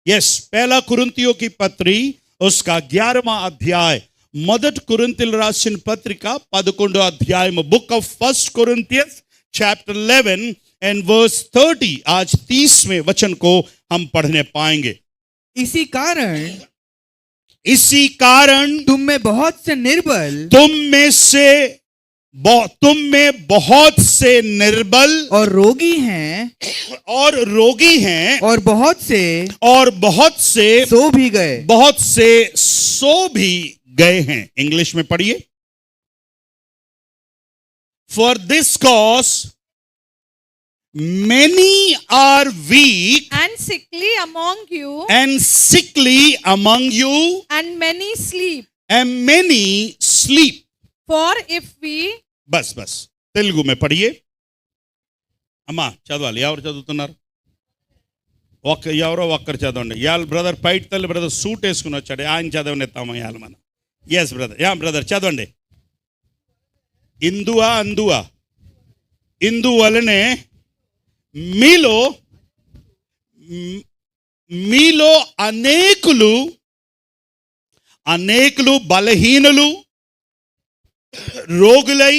Yes, पहला कुरिन्थियों की पत्री उसका 11वां अध्याय, మొదటి కొరింథీయులు రాసిన పత్రిక 11వ అధ్యాయం, book of first Corinthians chapter 11 and verse 30। आज 30वें वचन को हम पढ़ने पाएंगे। इसी कारण तुम में बहुत से निर्बल और रोगी हैं और बहुत से सो भी गए हैं। इंग्लिश में पढ़िए। For this cause many are weak and sickly among you, and many sleep. For if we बस తెలుగు में पढ़िए। అమ్మా చదవాలి, ఎవరు చదువుతున్నారు? ఎవరో ఒక్కరు చదవండి. ఇవాళ బ్రదర్ పైట్ తల్లి బ్రదర్ సూట్ వేసుకుని వచ్చాడు, ఆయన చదవనిస్తాము ఇవాళ మనం. ఎస్ బ్రదర్, బ్రదర్ చదవండి. ఇందువలనే మీలో అనేకులు బలహీనులు రోగులై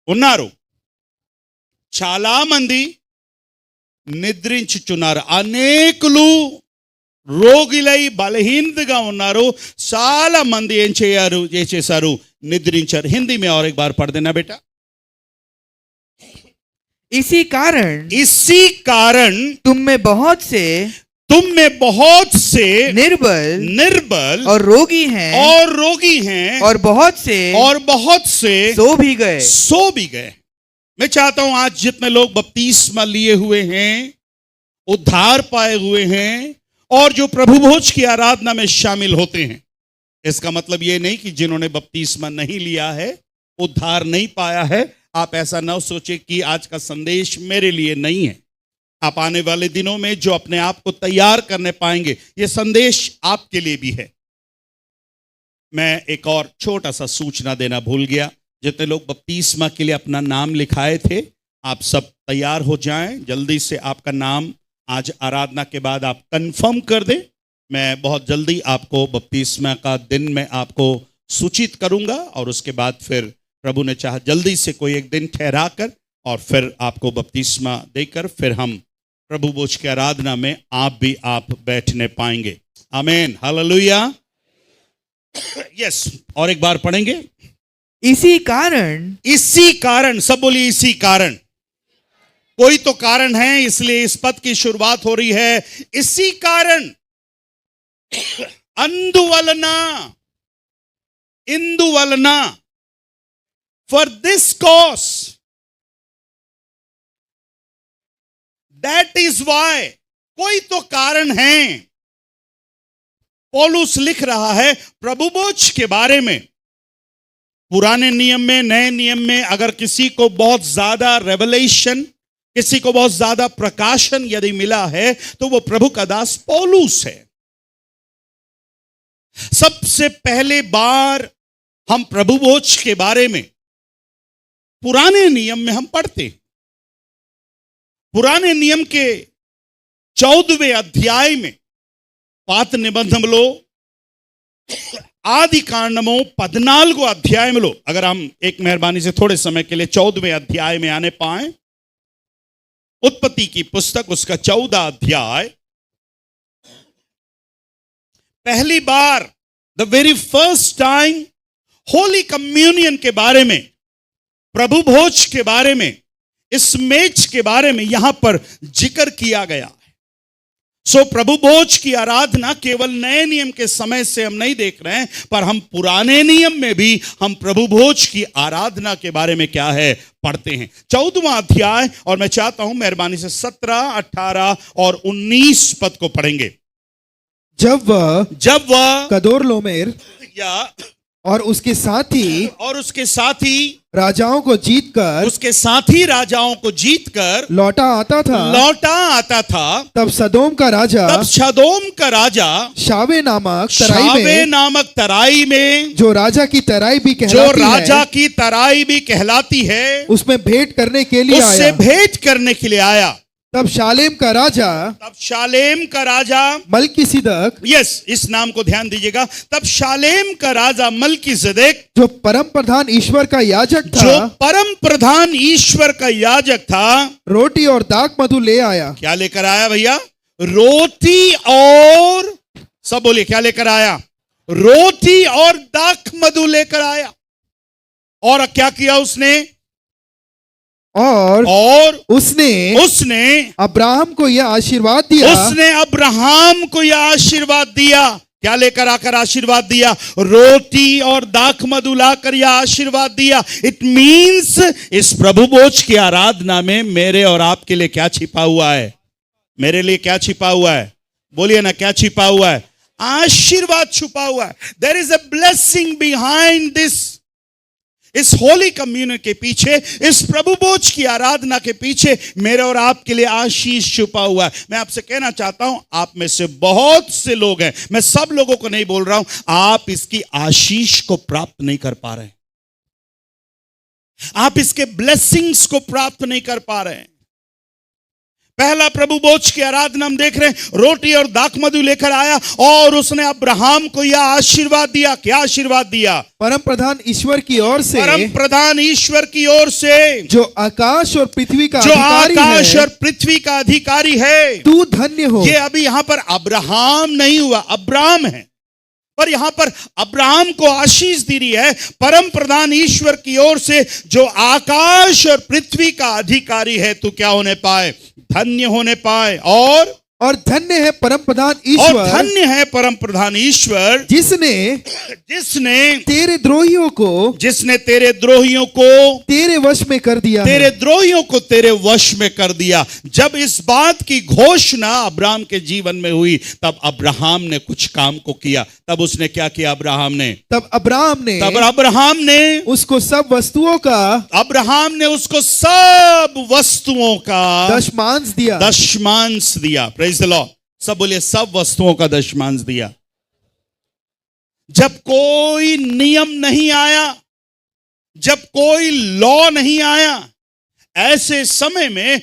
ఉన్నారు, చాలా మంది నిద్రించుచున్నారు. అనేకులు రోగులై బలహీనతగా ఉన్నారు, చాలా మంది ఏం చేశారు? निद्रिंचार। हिंदी में और एक बार पढ़ देना बेटा। इसी कारण तुम में बहुत से निर्बल और रोगी हैं और बहुत से सो भी गए। मैं चाहता हूं आज जितने लोग बपतिस्मा लिए हुए हैं, उद्धार पाए हुए हैं और जो प्रभु भोज की आराधना में शामिल होते हैं, इसका मतलब यह नहीं कि जिन्होंने बपतिस्मा नहीं लिया है, उद्धार नहीं पाया है, आप ऐसा न सोचे कि आज का संदेश मेरे लिए नहीं है। आप आने वाले दिनों में जो अपने आप को तैयार करने पाएंगे, यह संदेश आपके लिए भी है। मैं एक और छोटा सा सूचना देना भूल गया। जितने लोग बपतिस्मा के लिए अपना नाम लिखाए थे, आप सब तैयार हो जाएं। जल्दी से आपका नाम आज आराधना के बाद आप कंफर्म कर दें। मैं बहुत जल्दी आपको बपतिस्मा का दिन में आपको सूचित करूंगा और उसके बाद फिर प्रभु ने चाहा जल्दी से कोई एक दिन ठहरा कर और फिर आपको बपतिस्मा देकर फिर हम प्रभु भोज की आराधना में आप बैठने पाएंगे। आमीन, हालेलुया। यस, और एक बार पढ़ेंगे। इसी कारण, सब बोलिए इसी कारण। कोई तो कारण है, इसलिए इस पद की शुरुआत हो रही है इसी कारण। इंदुवलना, for this cause, that is why, कोई तो कारण है। पौलुस लिख रहा है प्रभु भोज के बारे में। पुराने नियम में, नए नियम में अगर किसी को बहुत ज्यादा रेवलेशन, किसी को बहुत ज्यादा प्रकाशन यदि मिला है तो वो प्रभु का दास पौलुस है। सबसे पहले बार हम प्रभु भोज के बारे में पुराने नियम में हम पढ़ते हैं। पुराने नियम के 14वें अध्याय में पात निबंधंलो आदि कांडमो 14 अध्याय में लो। अगर हम एक मेहरबानी से थोड़े समय के लिए 14वें अध्याय में आने पाए, उत्पत्ति की पुस्तक उसका 14 अध्याय, पहली बार the very first time holy communion के बारे में, प्रभु भोज के बारे में, इस मेज के बारे में यहां पर जिक्र किया गया है। सो प्रभु भोज की आराधना केवल नए नियम के समय से हम नहीं देख रहे हैं, पर हम पुराने नियम में भी हम प्रभु भोज की आराधना के बारे में क्या है पढ़ते हैं। 14वां अध्याय, और मैं चाहता हूं मेहरबानी से 17, 18 और 19 पद को पढ़ेंगे। जब वह कदोर्लाओमेर और उसके साथी राजाओं को जीतकर लौटा आता था, तब सदोम का राजा शावे नामक तराई में, जो राजा की तराई भी कहलाती है, उसमें भेंट करने के लिए आया। तब शालेम का राजा मलकीसिदक, यस, इस नाम को ध्यान दीजिएगा, तब शालेम का राजा मलकीसिदक, जो परम प्रधान ईश्वर का याजक था, जो परम प्रधान ईश्वर का याजक था, रोटी और दाख मधु ले आया। क्या लेकर आया भैया? रोटी और, सब बोलिए, क्या लेकर आया? रोटी और दाख मधु लेकर आया। और क्या किया उसने? और उसने अब्राहम को यह आशीर्वाद दिया, उसने अब्राहम को यह आशीर्वाद दिया। क्या लेकर आकर आशीर्वाद दिया? रोटी और दाख मधु लाकर यह आशीर्वाद दिया। इट मीन्स इस प्रभु भोज की आराधना में मेरे और आपके लिए क्या छिपा हुआ है? मेरे लिए क्या छिपा हुआ है? बोलिए ना, क्या छिपा हुआ है? आशीर्वाद छुपा हुआ है। There is a blessing behind this. इस होली कम्युनियन के पीछे, इस प्रभु भोज की आराधना के पीछे मेरे और आपके लिए आशीष छुपा हुआ है। मैं आपसे कहना चाहता हूं, आप में से बहुत से लोग हैं, मैं सब लोगों को नहीं बोल रहा हूं, आप इसकी आशीष को प्राप्त नहीं कर पा रहे हैं, आप इसके ब्लेसिंग्स को प्राप्त नहीं कर पा रहे हैं। पहला प्रभु भोज की आराधना हम देख रहे हैं, रोटी और दाख मधु लेकर आया और उसने अब्राहम को यह आशीर्वाद दिया। क्या आशीर्वाद दिया? परम प्रधान ईश्वर की ओर से, परम प्रधान ईश्वर की ओर से, जो आकाश और पृथ्वी का जो अधिकारी आकाश है, और पृथ्वी का अधिकारी है, तू धन्य हो। ये अभी यहां पर अब्राहम नहीं हुआ, अब्राम है, पर यहां पर अब्राहम को आशीष दी रही है परम प्रधान ईश्वर की ओर से, जो आकाश और पृथ्वी का अधिकारी है। तू क्या होने पाए? धन्य होने पाए। और धन्य है परम प्रधान ईश्वर, और धन्य है परम प्रधान ईश्वर, जिसने तेरे द्रोहियों को तेरे वश में कर दिया, तेरे द्रोहियों को तेरे वश में कर दिया। जब इस बात की घोषणा अब्राहम के जीवन में हुई, तब अब्राहम ने कुछ काम को किया। तब उसने क्या किया? तब अब्राहम ने उसको सब वस्तुओं का दशमांश दिया। Praise the Lord. सब बोलिए, सब वस्तुओं का दशमांश दिया। जब कोई नियम नहीं आया, जब कोई लॉ नहीं आया, ऐसे समय में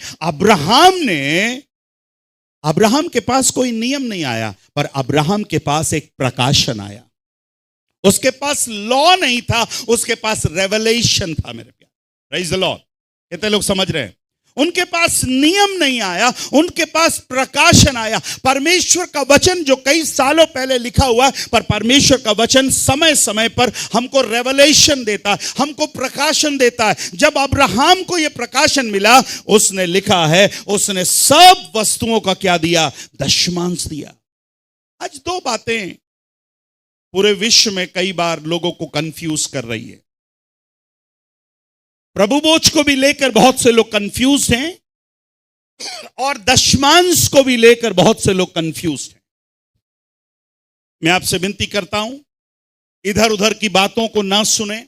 अब्राहम के पास कोई नियम नहीं आया, पर अब्राहम के पास एक प्रकाशन आया। उसके पास लॉ नहीं था, उसके पास रेवलेशन था। मेरे प्यार, प्रेज़ द लॉर्ड। कितने लोग समझ रहे हैं? उनके पास नियम नहीं आया, उनके पास प्रकाशन आया। परमेश्वर का वचन जो कई सालों पहले लिखा हुआ, पर परमेश्वर का वचन समय समय पर हमको रेवलेशन देता है, हमको प्रकाशन देता है। जब अब्राहम को यह प्रकाशन मिला, उसने लिखा है, उसने सब वस्तुओं का क्या दिया? दशमांश दिया। आज दो बातें पूरे विश्व में कई बार लोगों को कंफ्यूज कर रही है। प्रभु भोज को भी लेकर बहुत से लोग कंफ्यूज हैं, और दशमांश को भी लेकर बहुत से लोग कंफ्यूज हैं। मैं आपसे विनती करता हूं, इधर उधर की बातों को ना सुने,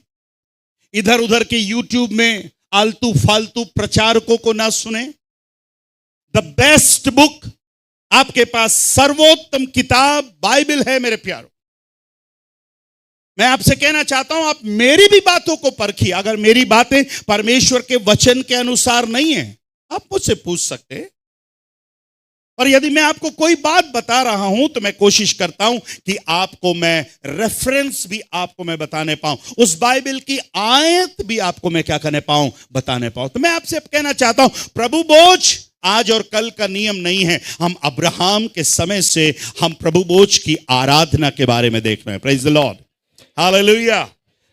इधर उधर के यूट्यूब में आलतू फालतू प्रचारकों को ना सुने। द बेस्ट बुक, आपके पास सर्वोत्तम किताब बाइबल है मेरे प्यारों। मैं आपसे कहना चाहता हूं, आप मेरी भी बातों को परखिए। अगर मेरी बातें परमेश्वर के वचन के अनुसार नहीं है, आप मुझसे पूछ सकते हैं। और यदि मैं आपको कोई बात बता रहा हूं, तो मैं कोशिश करता हूं कि आपको मैं रेफरेंस भी आपको मैं बताने पाऊं, उस बाइबल की आयत भी आपको मैं क्या करने पाऊं? बताने पाऊं। तो मैं आपसे कहना चाहता हूं, प्रभु भोज आज और कल का नियम नहीं है। हम अब्राहम के समय से हम प्रभु भोज की आराधना के बारे में देख रहे हैं। Praise the Lord, hallelujah,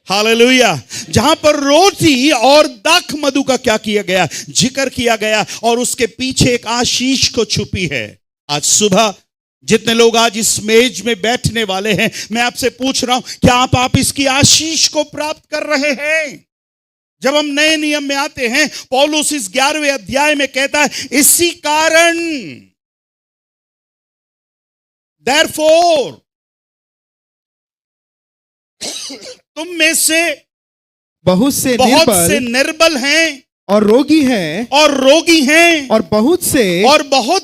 hallelujah. जहां पर रोटी और दाख मधु का क्या किया गया? जिक्र किया गया, और उसके पीछे एक आशीष को छुपी है। आज सुबह जितने लोग आज इस मेज में बैठने वाले हैं, मैं आपसे पूछ रहा हूं, क्या आप इसकी आशीष को प्राप्त कर रहे हैं? जब हम नए नियम में आते हैं, पौलुस इस 11वें अध्याय में कहता है, इसी कारण देयरफॉर तुम में से बहुत से निर्बल हैं और रोगी हैं, और बहुत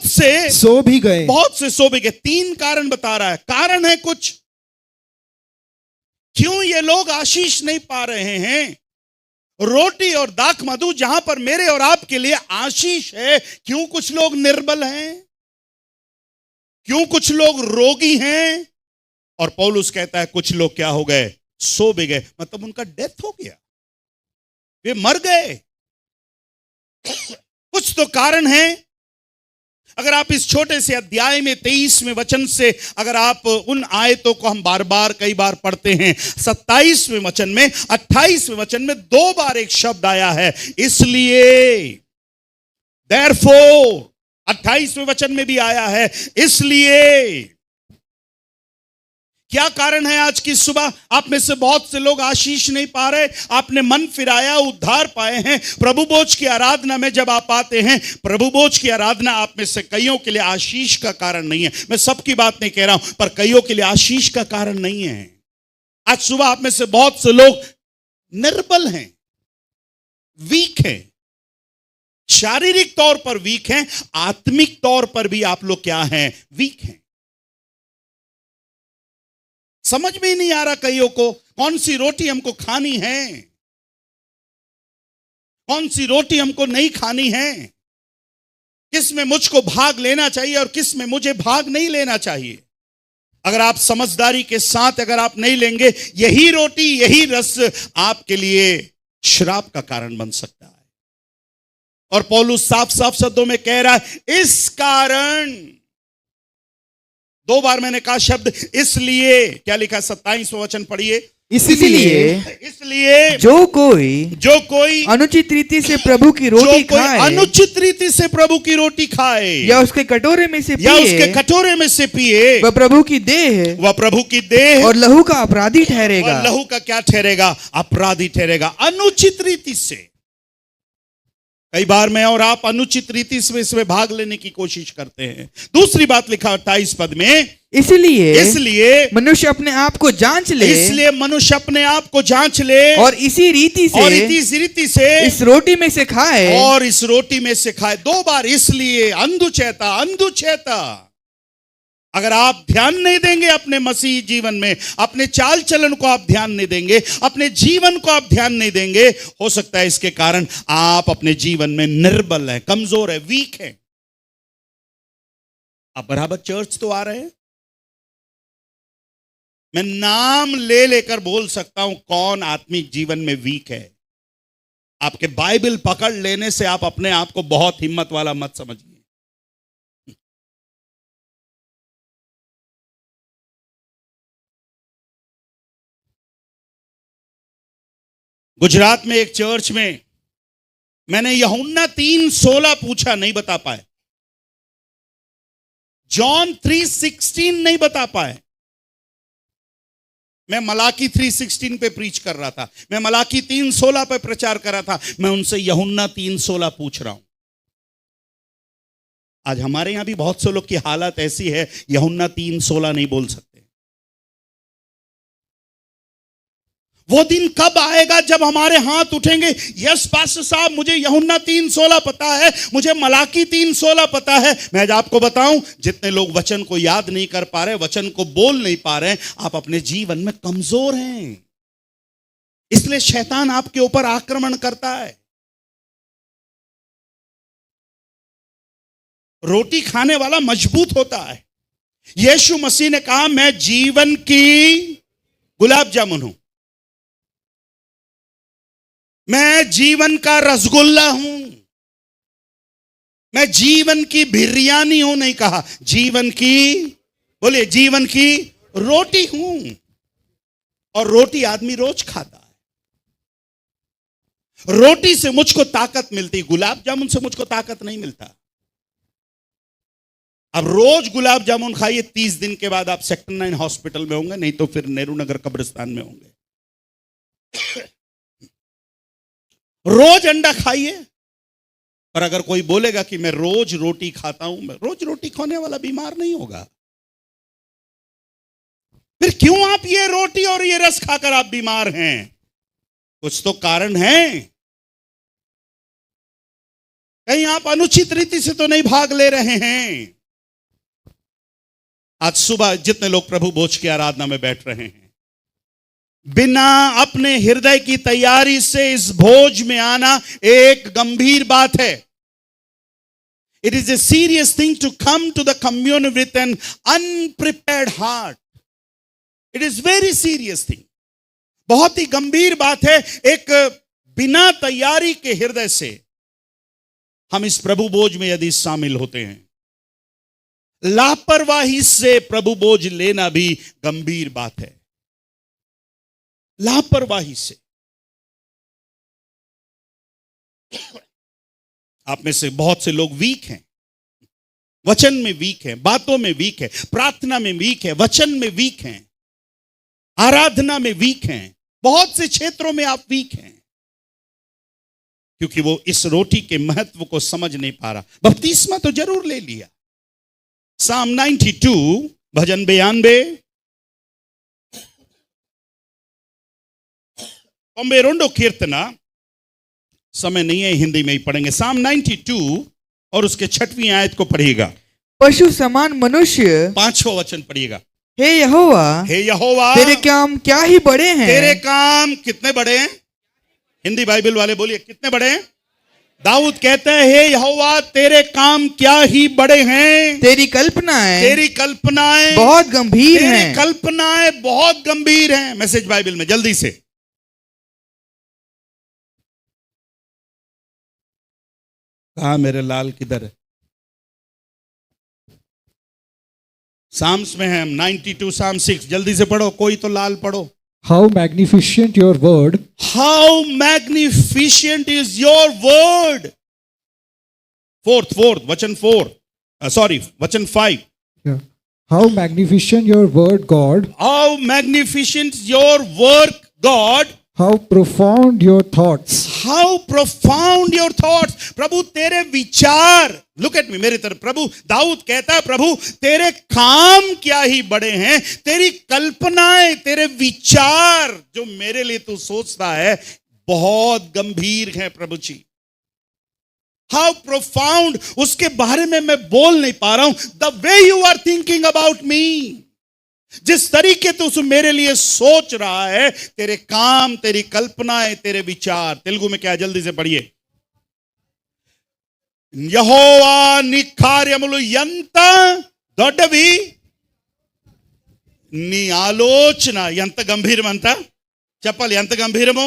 से सो भी गए। 3 कारण बता रहा है। कारण है कुछ, क्यों ये लोग आशीष नहीं पा रहे हैं? रोटी और दाख मधु जहां पर मेरे और आपके लिए आशीष है, क्यों कुछ लोग निर्बल हैं? क्यों कुछ लोग रोगी हैं? और पौलुस कहता है कुछ लोग क्या हो गए? सो भी गए, मतलब उनका डेथ हो गया, वे मर गए। कुछ तो कारण है। अगर आप इस छोटे से अध्याय में 23वें वचन से अगर आप उन आयतों को हम बार बार कई बार पढ़ते हैं, 27वें वचन में 28वें वचन में 2 बार एक शब्द आया है, इसलिए, therefore, 28वें वचन में भी आया है इसलिए। क्या कारण है? आज की सुबह आप में से बहुत से लोग आशीष नहीं पा रहे, आपने मन फिराया, उद्धार पाए हैं। प्रभु भोज की आराधना में जब आप आते हैं, प्रभु भोज की आराधना आप में से कईयों के लिए आशीष का कारण नहीं है। मैं सबकी बात नहीं कह रहा हूं, पर कईयों के लिए आशीष का कारण नहीं है। आज सुबह आप में से बहुत से लोग निर्बल हैं, वीक हैं, शारीरिक तौर पर वीक हैं, आत्मिक तौर पर भी आप लोग क्या हैं? वीक हैं। समझ में ही नहीं आ रहा कईयों को कौन सी रोटी हमको खानी है, कौन सी रोटी हमको नहीं खानी है, किस में मुझको भाग लेना चाहिए और किस में मुझे भाग नहीं लेना चाहिए। अगर आप समझदारी के साथ अगर आप नहीं लेंगे, यही रोटी यही रस आपके लिए श्राप का कारण बन सकता है। और पौलुस साफ साफ शब्दों में कह रहा है, इस कारण। 2 बार मैंने कहा शब्द इसलिए। क्या लिखा? 27वां वचन पढ़िए। इसलिए जो कोई अनुचित रीति से प्रभु की रोटी खाए, अनुचित रीति से प्रभु की रोटी खाए, या उसके कटोरे में से पिए, वह प्रभु की देह और लहू का अपराधी ठहरेगा। और लहू का क्या ठहरेगा? अपराधी ठहरेगा। अनुचित रीति से। कई बार मैं और आप अनुचित रीति से इसमें भाग लेने की कोशिश करते हैं। दूसरी बात लिखा 28 पद में, इसलिए मनुष्य अपने आप को जांच ले, और इसी रीति से इस रोटी में से खाए। 2 बार इसलिए, अंधुचेता। अगर आप ध्यान नहीं देंगे अपने मसीह जीवन में, अपने चाल चलन को आप ध्यान नहीं देंगे, अपने जीवन को आप ध्यान नहीं देंगे, हो सकता है इसके कारण आप अपने जीवन में निर्बल हैं, कमजोर है, वीक है। आप बराबर चर्च तो आ रहे हैं। मैं नाम ले लेकर बोल सकता हूं कौन आत्मिक जीवन में वीक है। आपके बाइबल पकड़ लेने से आप अपने आप को बहुत हिम्मत वाला मत समझिए। गुजरात में एक चर्च में मैंने यूहन्ना 3:16 पूछा, नहीं बता पाए। जॉन 3:16 नहीं बता पाए। मैं मलाकी 3:16 पे प्रीच कर रहा था, मैं मलाकी 3:16 पे प्रचार कर रहा था। मैं उनसे यूहन्ना 3:16 पूछ रहा हूं। आज हमारे यहां भी बहुत से लोग की हालत ऐसी है, यूहन्ना 3:16 नहीं बोल सकते। वो दिन कब आएगा जब हमारे हाथ उठेंगे, यस पास्टर साहब मुझे यूहन्ना 3:16 पता है, मुझे मलाकी 3:16 पता है। मैं आज आपको बताऊं, जितने लोग वचन को याद नहीं कर पा रहे, वचन को बोल नहीं पा रहे, आप अपने जीवन में कमजोर हैं। इसलिए शैतान आपके ऊपर आक्रमण करता है। रोटी खाने वाला मजबूत होता है। यीशु मसीह ने कहा, मैं जीवन की गुलाब जामुन हूं, मैं जीवन का रसगुल्ला हूं, मैं जीवन की बिरयानी हूं। नहीं कहा, जीवन की, बोलिए, जीवन की रोटी हूं। और रोटी आदमी रोज खाता है। रोटी से मुझको ताकत मिलती, गुलाब जामुन से मुझको ताकत नहीं मिलता। अब रोज गुलाब जामुन खाइए, 30 दिन के बाद आप सेक्टर 9 हॉस्पिटल में होंगे, नहीं तो फिर नेहरू नगर कब्रिस्तान में होंगे। रोज अंडा खाइए, पर अगर कोई बोलेगा कि मैं रोज रोटी खाता हूं, मैं रोज रोटी खाने वाला बीमार नहीं होगा। फिर क्यों आप ये रोटी और ये रस खाकर आप बीमार हैं? कुछ तो कारण है। कहीं आप अनुचित रीति से तो नहीं भाग ले रहे हैं। आज सुबह जितने लोग प्रभु भोज की आराधना में बैठ रहे हैं, बिना अपने हृदय की तैयारी से इस भोज में आना एक गंभीर बात है. It is a serious thing to come to the communion with an unprepared heart. It is very serious thing. बहुत ही गंभीर बात है. एक बिना तैयारी के हृदय से हम इस प्रभु भोज में यदि शामिल होते हैं, लापरवाही से प्रभु भोज लेना भी गंभीर बात है. लापरवाही से. आप में से बहुत से लोग वीक हैं, वचन में वीक हैं, बातों में वीक है, प्रार्थना में वीक है, वचन में वीक हैं, आराधना में वीक हैं. बहुत से क्षेत्रों में आप वीक हैं क्योंकि वो इस रोटी के महत्व को समझ नहीं पा रहा. बपतिस्मा तो जरूर ले लिया. Psalm 92 भजन 92 92 कीर्तना, समय नहीं है हिंदी में ही पढ़ेंगे. Psalm 92 और उसके 6वीं आयत को पढ़िएगा. पशु समान मनुष्य, 5वां वचन पढ़िएगा. हे यहोवा, हे यहोवा, तेरे काम क्या ही बड़े हैं. तेरे काम कितने बड़े हैं. हिंदी बाइबल वाले बोलिए कितने बड़े हैं. दाऊद कहते हैं हे यहोवा तेरे काम क्या ही बड़े हैं. तेरी कल्पनाएं बहुत गंभीर हैं. तेरी कल्पनाएं बहुत गंभीर हैं. मैसेज बाइबल में जल्दी से. कहा मेरे लाल किधर है. साम्स में है हम. 92 Psalm 6 जल्दी से पढ़ो. कोई तो लाल पढ़ो. How magnificent your word. How magnificent is your word. Fourth, वचन 4. वचन 5. Yeah. How magnificent your word, God. How magnificent your work, God. How profound your thoughts. How profound your thoughts. प्रभु तेरे विचार. Look at me, मेरी तरफ. प्रभु दाऊद कहता है प्रभु तेरे काम क्या ही बड़े हैं. तेरी कल्पनाएं, तेरे विचार जो मेरे लिए तू सोचता है बहुत गंभीर हैं प्रभु जी. How profound, उसके बारे में मैं बोल नहीं पा रहा हूं. The way you are thinking about me, जिस तरीके तो मेरे लिए सोच रहा है, तेरे काम, तेरी कल्पनाएं, तेरे विचार. तेलुगु में क्या, जल्दी से पढ़िए. యెహోవా నీ కార్యములు ఎంత దొడ్డవి, నీ ఆలోచన ఎంత గంభీరమంత. చెప్పాలి ఎంత గంభీరమో.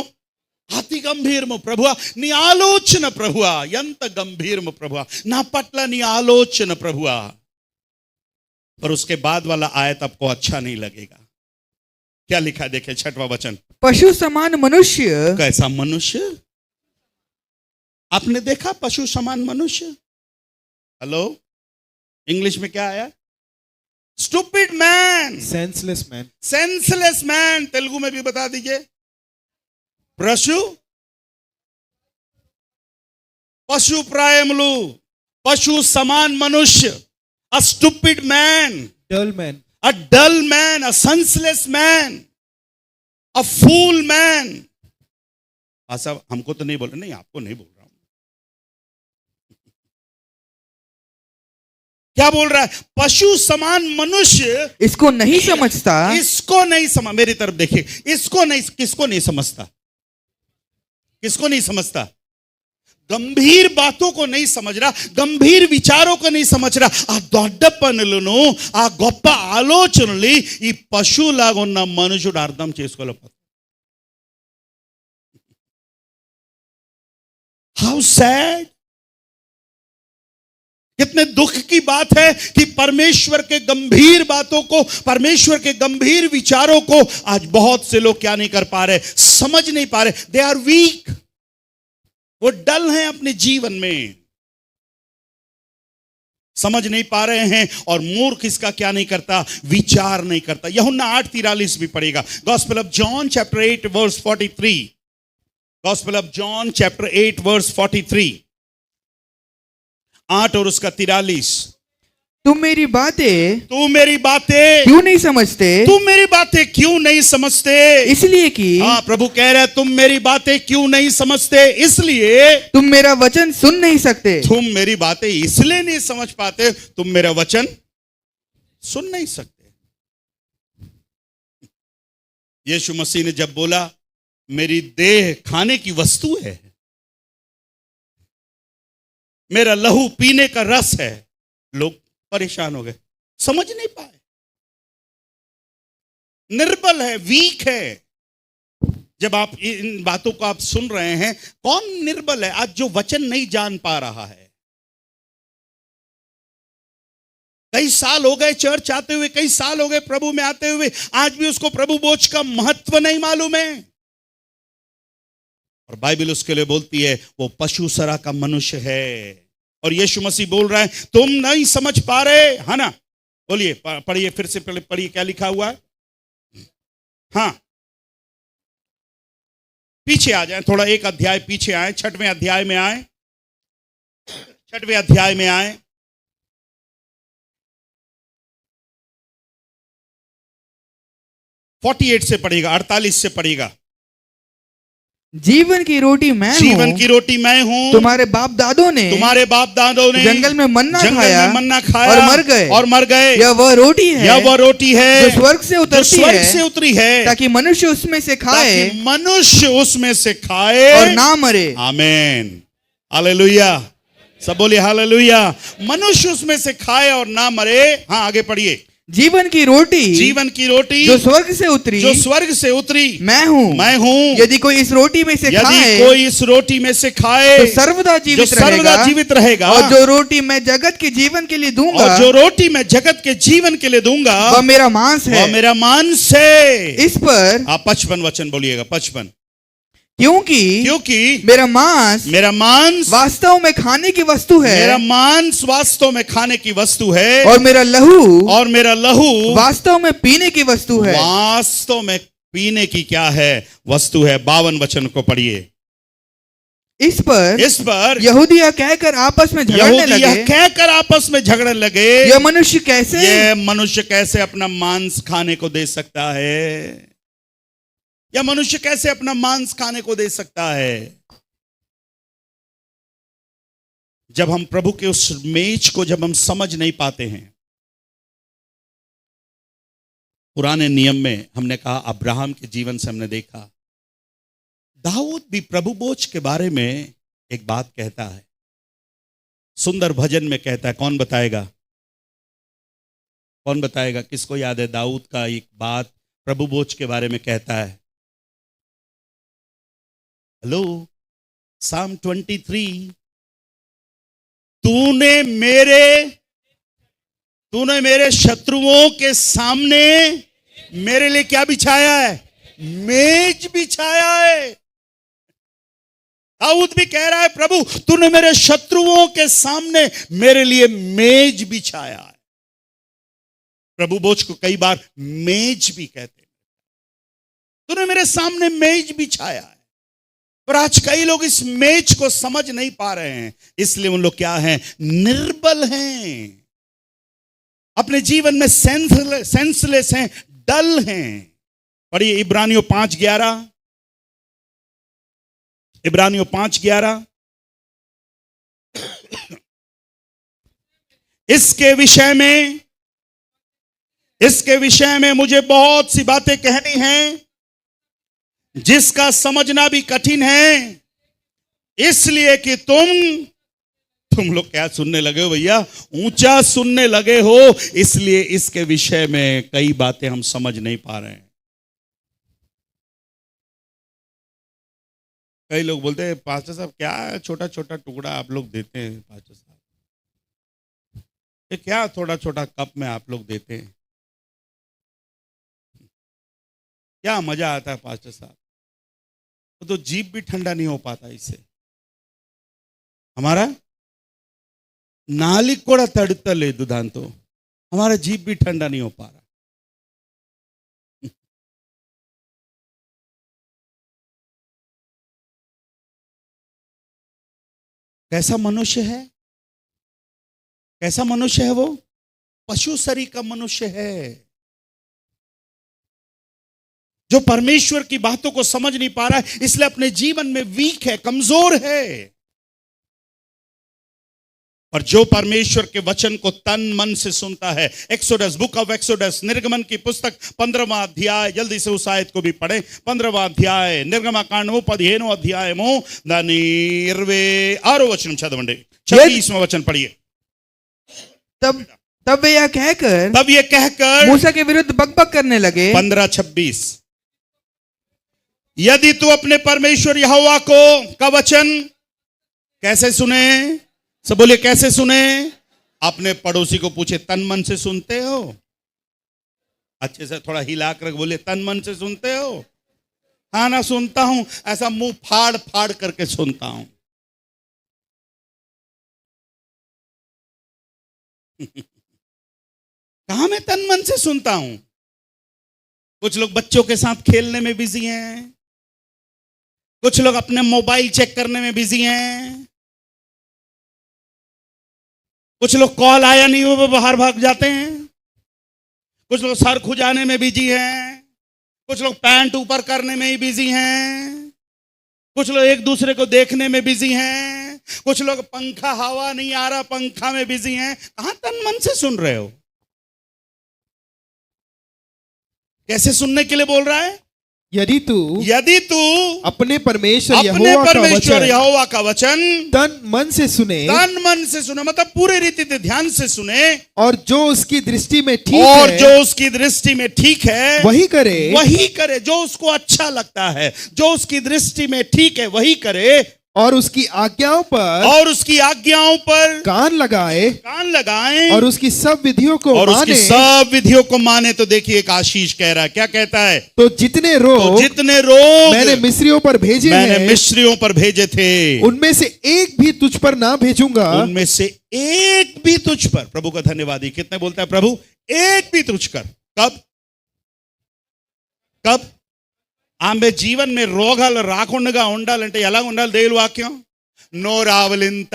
అతి గంభీరము ప్రభువా నీ ఆలోచన. ప్రభువా ఎంత గంభీరము ప్రభువా నా పట్ల నీ ఆలోచన ప్రభువా. पर उसके बाद वाला आयत आपको अच्छा नहीं लगेगा. क्या लिखा देखे 6वां वचन. पशु समान मनुष्य. कैसा मनुष्य. आपने देखा पशु समान मनुष्य. हेलो, इंग्लिश में क्या आया. Stupid man. Senseless man. Senseless man. Telugu में भी बता दीजिए. पशु प्रायमुलु, पशु समान मनुष्य. A stupid man, dull man, a dull man, a senseless man, a fool man. ऐसा हमको तो नहीं बोल रहे. नहीं, आपको नहीं बोल रहा हूं. क्या बोल रहा है. पशु समान मनुष्य इसको नहीं समझता. इसको नहीं समझ. मेरी तरफ देखिए. इसको नहीं, किसको नहीं समझता. किसको नहीं समझता. गंभीर बातों को नहीं समझ रहा, गंभीर विचारों को नहीं समझ रहा. ఆ దొడ్డ పనులను, ఆ గొప్ప ఆలోచనలు ఈ పశువులాగా ఉన్న మనుషుడు అర్థం చేసుకోలేకపోతాడు. How sad. कितने दुख की बात है कि परमेश्वर के गंभीर बातों को, परमेश्वर के गंभीर विचारों को आज बहुत से लोग क्या नहीं कर पा रहे, समझ नहीं पा रहे. They are weak. वो डल हैं अपने जीवन में, समझ नहीं पा रहे हैं. और मूर्ख इसका क्या नहीं करता, विचार नहीं करता. यूहन्ना 8:43 भी पढ़ेगा. Gospel of John chapter 8 verse 43. Gospel of John chapter 8 verse 43. 8 और उसका 43. तुम मेरी बातें क्यों नहीं समझते. तुम मेरी बातें क्यों नहीं समझते. इसलिए कि, हाँ प्रभु कह रहे तुम मेरी बातें क्यों नहीं समझते, इसलिए तुम मेरा वचन सुन नहीं सकते. तुम मेरी बातें इसलिए नहीं समझ पाते, तुम मेरा वचन सुन नहीं सकते. यीशु मसीह ने जब बोला मेरी देह खाने की वस्तु है, मेरा लहू पीने का रस है, लोग परेशान हो गए, समझ नहीं पाए। निर्बल है, वीक है। जब आप इन बातों को आप सुन रहे हैं, कौन निर्बल है? आज जो वचन नहीं जान पा रहा है। कई साल हो गए चर्च आते हुए, कई साल हो गए प्रभु में आते हुए, आज भी उसको प्रभु बोझ का महत्व नहीं मालूम है। और बाइबल उसके लिए बोलती है वो पशु सरा का मनुष्य है। और यीशु मसीह बोल रहा है तुम नहीं समझ पा रहे, है ना? बोलिए, पढ़िए, फिर से पहले पढ़िए, क्या लिखा हुआ है? हाँ, पीछे आ जाए, थोड़ा एक अध्याय पीछे आए, 6वें अध्याय में आए, 6वें अध्याय में आए। (48) से पढ़ेगा, 48 से पढ़ेगा। जीवन की रोटी मैं हूँ, जीवन की रोटी मैं हूँ। तुम्हारे बाप दादों ने जंगल में मन्ना खाया और मर गए। यह वह रोटी है जो स्वर्ग से उतरी है ताकि मनुष्य उसमें से खाए और ना मरे। आमीन, हालेलुया। सब बोलिए हालेलुया। मनुष्य उसमें से खाए और ना मरे। हाँ, आगे पढ़िए। जीवन की रोटी जो स्वर्ग से उतरी मैं हूँ। यदि कोई इस रोटी में से खाए तो सर्वदा जीवित रहेगा। और जो रोटी मैं जगत के जीवन के लिए दूंगा वह मेरा मांस है। इस पर आप 55 वचन बोलिएगा, 55। क्योंकि मेरा मांस वास्तव में खाने की वस्तु है। मेरा मांस वास्तव में खाने की वस्तु है। और मेरा लहू वास्तव में पीने की वस्तु है। वास्तव में पीने की क्या है? वस्तु है। 52 वचन को पढ़िए। इस पर यहूदिया कहकर आपस में झगड़ने लगे। यह मनुष्य कैसे अपना मांस खाने को दे सकता है? या मनुष्य कैसे अपना मांस खाने को दे सकता है? जब हम प्रभु के उस मेज को जब हम समझ नहीं पाते हैं। पुराने नियम में हमने कहा, अब्राहम के जीवन से हमने देखा, दाऊद भी प्रभु बोझ के बारे में एक बात कहता है, सुंदर भजन में कहता है। कौन बताएगा? किसको याद है? दाऊद का एक बात प्रभु बोझ के बारे में कहता है। Hello, Psalm 23। तूने मेरे शत्रुओं के सामने मेरे लिए क्या बिछाया है? मेज बिछाया है। दाऊद भी कह रहा है, प्रभु तूने मेरे शत्रुओं के सामने मेरे लिए मेज बिछाया है। प्रभु बोझ को कई बार मेज भी कहते हैं। तूने मेरे सामने मेज बिछाया है। पर आज कई लोग इस मेज को समझ नहीं पा रहे हैं, इसलिए उन लोग क्या हैं? निर्बल हैं, अपने जीवन में सेंसलेस हैं, डल हैं। पढ़िए इब्रानियों 5:11। इब्रानियों 5:11। इसके विषय में मुझे बहुत सी बातें कहनी हैं, जिसका समझना भी कठिन है, इसलिए कि तुम लोग क्या सुनने लगे हो भैया? ऊंचा सुनने लगे हो, इसलिए इसके विषय में कई बातें हम समझ नहीं पा रहे हैं। कई लोग बोलते हैं, पास्टर साहब क्या छोटा छोटा टुकड़ा आप लोग देते हैं? पास्टर साहब ये क्या थोड़ा छोटा कप में आप लोग देते हैं? क्या मजा आता है पास्टर साहब? तो जीभ भी ठंडा नहीं हो पाता इससे। हमारा नालिक कोड़ा तड़ता ले दुधान, तो हमारा जीभ भी ठंडा नहीं हो पा रहा। कैसा मनुष्य है? कैसा मनुष्य है वो? पशु शरीर का मनुष्य है, जो परमेश्वर की बातों को समझ नहीं पा रहा है, इसलिए अपने जीवन में वीक है, कमजोर है। और जो परमेश्वर के वचन को तन मन से सुनता है, एक्सोडस, बुक ऑफ एक्सोडस, निर्गमन की पुस्तक 15वां अध्याय, जल्दी से उस आयत को भी पढ़े, 15वां अध्याय निर्गमकांडము 15వ అధ్యాయము దాని 26వ వచనం చదవండి, 26वां वचन पढ़िए। तब वे यह कहकर मूसा के विरुद्ध बकबक करने लगे। 15:26 यदि तू अपने परमेश्वर यहोवा को का वचन कैसे सुने, सब बोलिए कैसे सुने, अपने पड़ोसी को पूछे तन मन से सुनते हो, अच्छे से थोड़ा हिला कर बोले तन मन से सुनते हो, हाँ ना सुनता हूं, ऐसा मुंह फाड़ फाड़ करके सुनता हूं। कहां मैं तन मन से सुनता हूं? कुछ लोग बच्चों के साथ खेलने में बिजी हैं, कुछ लोग अपने मोबाइल चेक करने में बिजी हैं, कुछ लोग कॉल आया नहीं हो वो बाहर भाग जाते हैं, कुछ लोग सर खुजाने में बिजी हैं, कुछ लोग पैंट ऊपर करने में ही बिजी हैं, कुछ लोग एक दूसरे को देखने में बिजी हैं, कुछ लोग पंखा हवा नहीं आ रहा पंखा में बिजी हैं। कहां तन मन से सुन रहे हो? कैसे सुनने के लिए बोल रहा है? यदि तू अपने परमेश्वर यहोवा का वचन तन मन से सुने, मतलब पूरे रीति से ध्यान से सुने, और जो उसकी दृष्टि में ठीक है वही करे, जो उसको अच्छा लगता है, जो उसकी दृष्टि में ठीक है वही करे, और उसकी आज्ञाओं पर कान लगाए और उसकी सब विधियों को माने। तो देखिए एक आशीष कह रहा है, क्या कहता है? तो जितने रोग मैंने मिस्रियों पर भेजे थे, उनमें से एक भी तुझ पर ना भेजूंगा। उनमें से एक भी तुझ पर, प्रभु का धन्यवाद। कितने बोलता है प्रभु? एक भी तुझ कर। कब ఆమె జీవన్ में రోగాలు రాకుండా ఉండాలంటే ఎలా ఉండాలి? దేవుని వాక్యం నోరావలింత,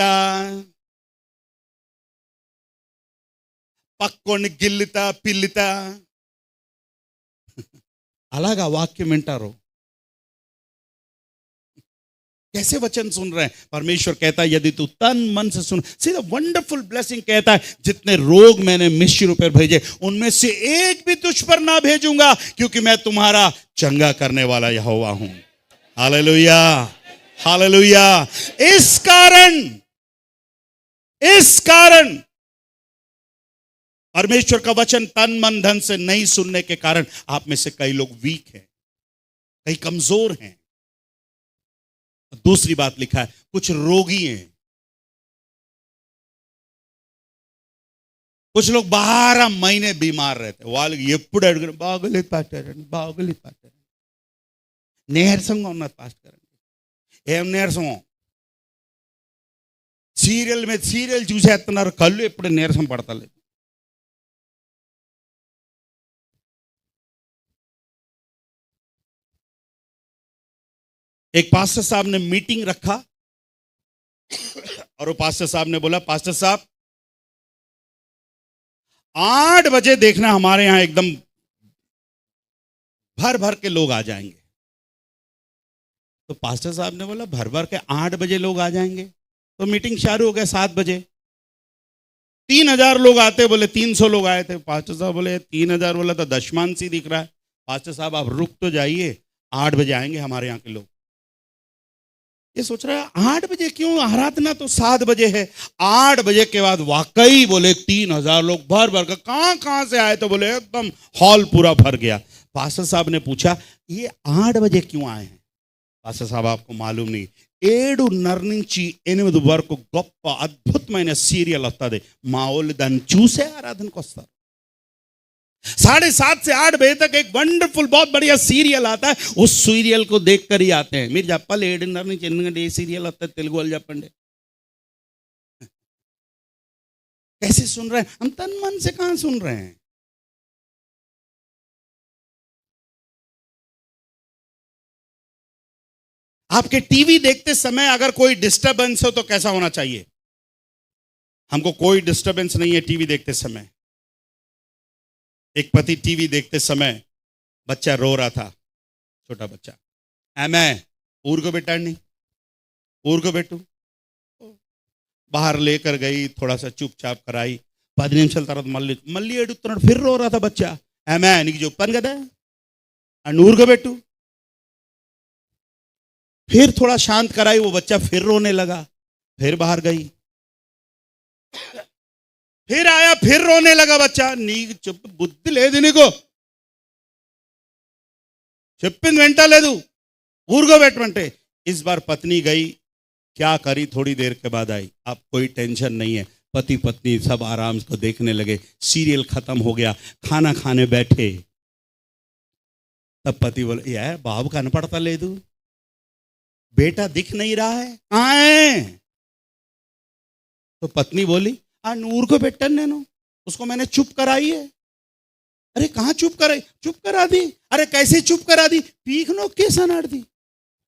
పక్కోని గిల్లితా పిల్లితా, అలాగా వాక్యం వింటారు। कैसे वचन सुन रहे हैं? परमेश्वर कहता है यदि तू तन मन से सुन, सी द वंडरफुल ब्लेसिंग, कहता है जितने रोग मैंने मिस्र पर भेजे उनमें से एक भी तुझ पर ना भेजूंगा, क्योंकि मैं तुम्हारा चंगा करने वाला यहोवा हूं। Hallelujah, hallelujah. इस कारण परमेश्वर का वचन तन मन धन से नहीं सुनने के कारण आप में से कई लोग वीक हैं, कई कमजोर हैं। दूसरी बात लिखा है कुछ रोगी हैं, कुछ लोग 12 महीने बीमार रहते। వాళ్ళకి ఎప్పుడు అడుగురు బాగలేదు పాస్టర్ అండి, బాగలేదు పాస్టర్, నీరసంగా ఉన్నారు పాస్టర్ అండి। ఏం నీరసం? సీరియల్ మీద సీరియల్ చూసేస్తున్నారు, కళ్ళు ఎప్పుడు నీరసం పడతలేదు। एक पास्टर साहब ने मीटिंग रखा और वो पास्टर साहब ने बोला, पास्टर साहब 8 बजे देखना हमारे यहां एकदम भर भर के लोग आ जाएंगे। तो पास्टर साहब ने बोला भर भर के 8 बजे लोग आ जाएंगे? तो मीटिंग शुरू हो गया 7 बजे। 3000 लोग आते, बोले 300 लोग आए थे। पास्टर साहब बोले 3000 बोला तो दशमांश ही दिख रहा है। पास्टर साहब आप रुक तो जाइए, 8 बजे आएंगे हमारे यहाँ के लोग। ये सोच रहा है 8 बजे क्यों, आराधना तो 7 बजे है। 8 बजे के बाद वाकई बोले 3000 लोग भर भर कर, कहां से आए? तो बोले एकदम हॉल पूरा भर गया। पास्टर साहब ने पूछा ये 8 बजे क्यों आए हैं? पास्टर साहब आपको मालूम नहीं, 7:30 నుంచి 8 వరకు గొప్ప అద్భుతమైన సీరియల్ వస్తుంది, మా వాళ్ళు దాన్ని చూసే ఆరాధనకు వస్తారు। 7:30 से 8 बजे तक एक वंडरफुल बहुत बढ़िया सीरियल आता है, उस सीरियल को देखकर ही आते हैं। మీరు చెప్పాలి 7:30 నుంచి 8 గంటల ఏ సీరియల్ వస్తుంది తెలుగు వాళ్ళు చెప్పండి। कैसे सुन रहे हैं हम? तन मन से कहां सुन रहे हैं? आपके टीवी देखते समय अगर कोई डिस्टरबेंस हो तो कैसा होना चाहिए? हमको कोई डिस्टरबेंस नहीं है टीवी देखते समय। एक पति टीवी देखते समय बच्चा रो रहा था, छोटा बच्चा, मैं ఊరుకోబెట్టండి, ఊరుకోబెట్టు। बाहर लेकर गई, थोड़ा सा चुपचाप कराई. 10 నిమిషాల తర్వాత మళ్ళీ ఏడుస్తున్నాడు. फिर रो रहा था बच्चा. ఏమే నీకు చెప్పాను కదా అని ఊరుకోబెట్టు. फिर थोड़ा शांत कराई, वो बच्चा फिर रोने लगा. फिर बाहर गई, फिर आया, फिर रोने लगा बच्चा. నీకు చెప్పు బుద్ధి లేదు, నీకు చెప్పింది వింటలేదు, ఊరుకోబెట్టమంటే. इस बार पत्नी गई, क्या करी, थोड़ी देर के बाद आई. अब कोई टेंशन नहीं है, पति पत्नी सब आराम को देखने लगे. सीरियल खत्म हो गया, खाना खाने बैठे. तब पति बोले, यार बाबू कनपड़ता लेदू, बेटा दिख नहीं रहा है, कहाँ है? तो पत्नी बोली, नूर को बेटन ने उसको मैंने चुप कराई है. अरे कहाँ चुप कराई? चुप करा दी. अरे कैसे चुप करा दी? पीक नो कैसा नाड़ दी,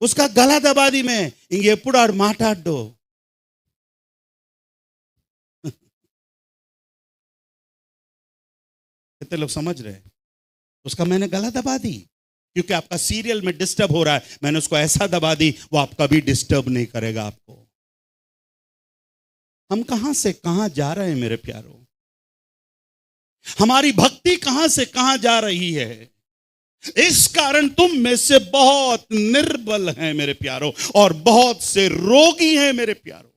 उसका गला दबा दी. मैं इंगे एప్పుడు ఆడు మాట్లాడ్డో. कितने लोग समझ रहे हैं? उसका मैंने गला दबा दी क्योंकि आपका सीरियल में डिस्टर्ब हो रहा है. मैंने उसको ऐसा दबा दी, वो आप कभी डिस्टर्ब नहीं करेगा आपको. हम कहां से कहां जा रहे हैं मेरे प्यारों? हमारी भक्ति कहां से कहां जा रही है? इस कारण तुम में से बहुत निर्बल हैं मेरे प्यारों, और बहुत से रोगी हैं मेरे प्यारों.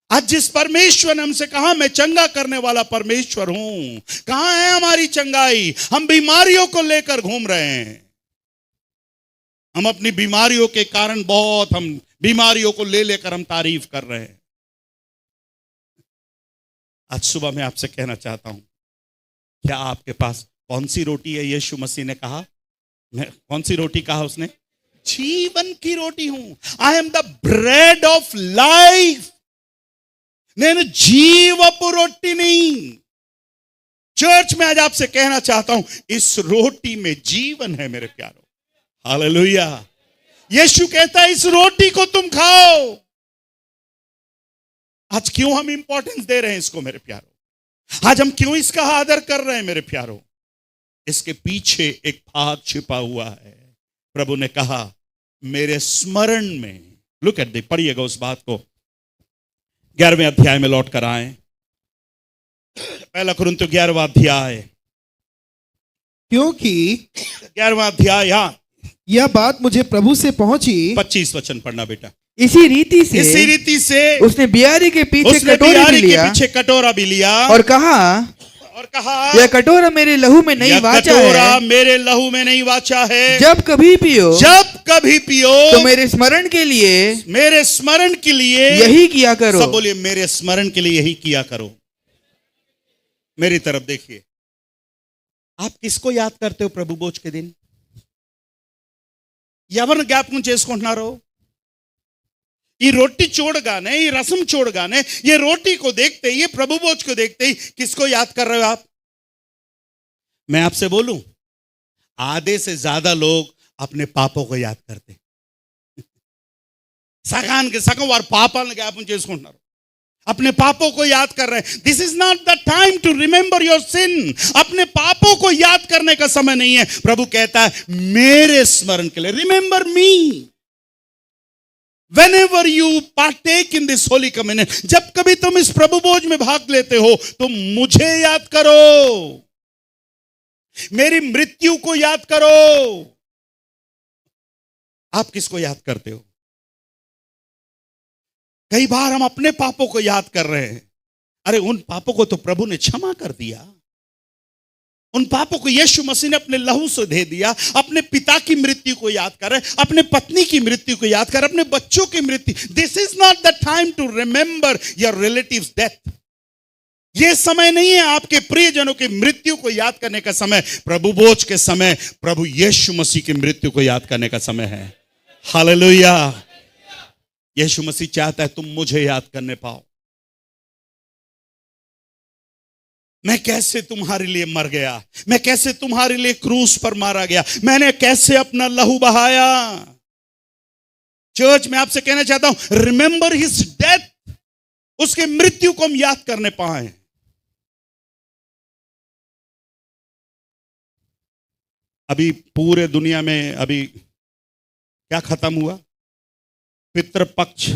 आज जिस परमेश्वर ने हमसे कहा मैं चंगा करने वाला परमेश्वर हूं, कहां है हमारी चंगाई? हम बीमारियों को लेकर घूम रहे हैं. हम अपनी बीमारियों के कारण बहुत, हम बीमारियों को ले लेकर हम तारीफ कर रहे हैं. आज सुबह मैं आपसे कहना चाहता हूं, क्या आपके पास कौन सी रोटी है? यीशु मसीह ने कहा, मैं कौन सी रोटी कहा उसने? जीवन की रोटी हूं. I am the bread of life. నేను జీవపు రొట్టిని. चर्च में आज आपसे कहना चाहता हूं, इस रोटी में जीवन है मेरे प्यारों. हालेलुया. यीशु कहता है इस रोटी को तुम खाओ. आज क्यों हम इंपॉर्टेंस दे रहे हैं इसको मेरे प्यारों? आज हम क्यों इसका आदर कर रहे हैं मेरे प्यारों? इसके पीछे एक भाग छिपा हुआ है. प्रभु ने कहा मेरे स्मरण में. लुक एट द, पढ़िएगा उस बात को. 11वें अध्याय में लौट कर आए. पहला कुरिन्थियों 11वां अध्याय, क्योंकि 11वां अध्याय, यह बात मुझे प्रभु से पहुंची. 25 वचन पढ़ना बेटा. इसी रीति से उसने बियारी के पीछे कटोरा भी लिया और कहा, यह कटोरा मेरे लहू में नहीं वाचा है, मेरे लहू में नहीं वाचा है. जब कभी पियो तो मेरे स्मरण के लिए यही किया करो. सब बोलिए, मेरे स्मरण के लिए यही किया करो. मेरी तरफ देखिए. आप किसको याद करते हो प्रभु भोज के दिन? ఎవరిని జ్ఞాపకం చేసుకుంటున్నారు? ఈ रोटी చూడగానే, ఈ रसम చూడగానే, ये रोटी को देखते ही, ये प्रभु भोज को देखते ही किसको याद कर रहे हो आप? मैं आपसे बोलूं, आधे से ज्यादा लोग अपने पापों को याद करते. సగానికి సగం వారు పాపాలను జ్ఞాపకం చేసుకుంటున్నారు, अपने पापों को याद कर रहे हैं. This is not the time to remember your sin. अपने पापों को याद करने का समय नहीं है. प्रभु कहता है मेरे स्मरण के लिए, remember me. Whenever you partake in this holy communion, जब कभी तुम इस प्रभु भोज में भाग लेते हो, तुम मुझे याद करो, मेरी मृत्यु को याद करो. आप किसको याद करते हो? कई बार हम अपने पापों को याद कर रहे हैं. अरे उन पापों को तो प्रभु ने क्षमा कर दिया. उन पापों को यीशु मसीह ने अपने लहू से दे दिया. अपने पिता की मृत्यु को याद कर रहे, अपने पत्नी की मृत्यु को याद कर, अपने बच्चों की मृत्यु. This is not the time to remember your relatives death. यह समय नहीं है आपके प्रियजनों की मृत्यु को याद करने का समय. प्रभु भोज के समय प्रभु यीशु मसीह की मृत्यु को याद करने का समय है. हालेलुया. यीशु मसीह चाहता है तुम मुझे याद करने पाओ. मैं कैसे तुम्हारे लिए मर गया, मैं कैसे तुम्हारे लिए क्रूस पर मारा गया, मैंने कैसे अपना लहू बहाया. चर्च में आपसे कहना चाहता हूं, रिमेंबर हिज डेथ. उसके मृत्यु को हम याद करने पाए. अभी पूरे दुनिया में अभी क्या खत्म हुआ? पितृपक्ष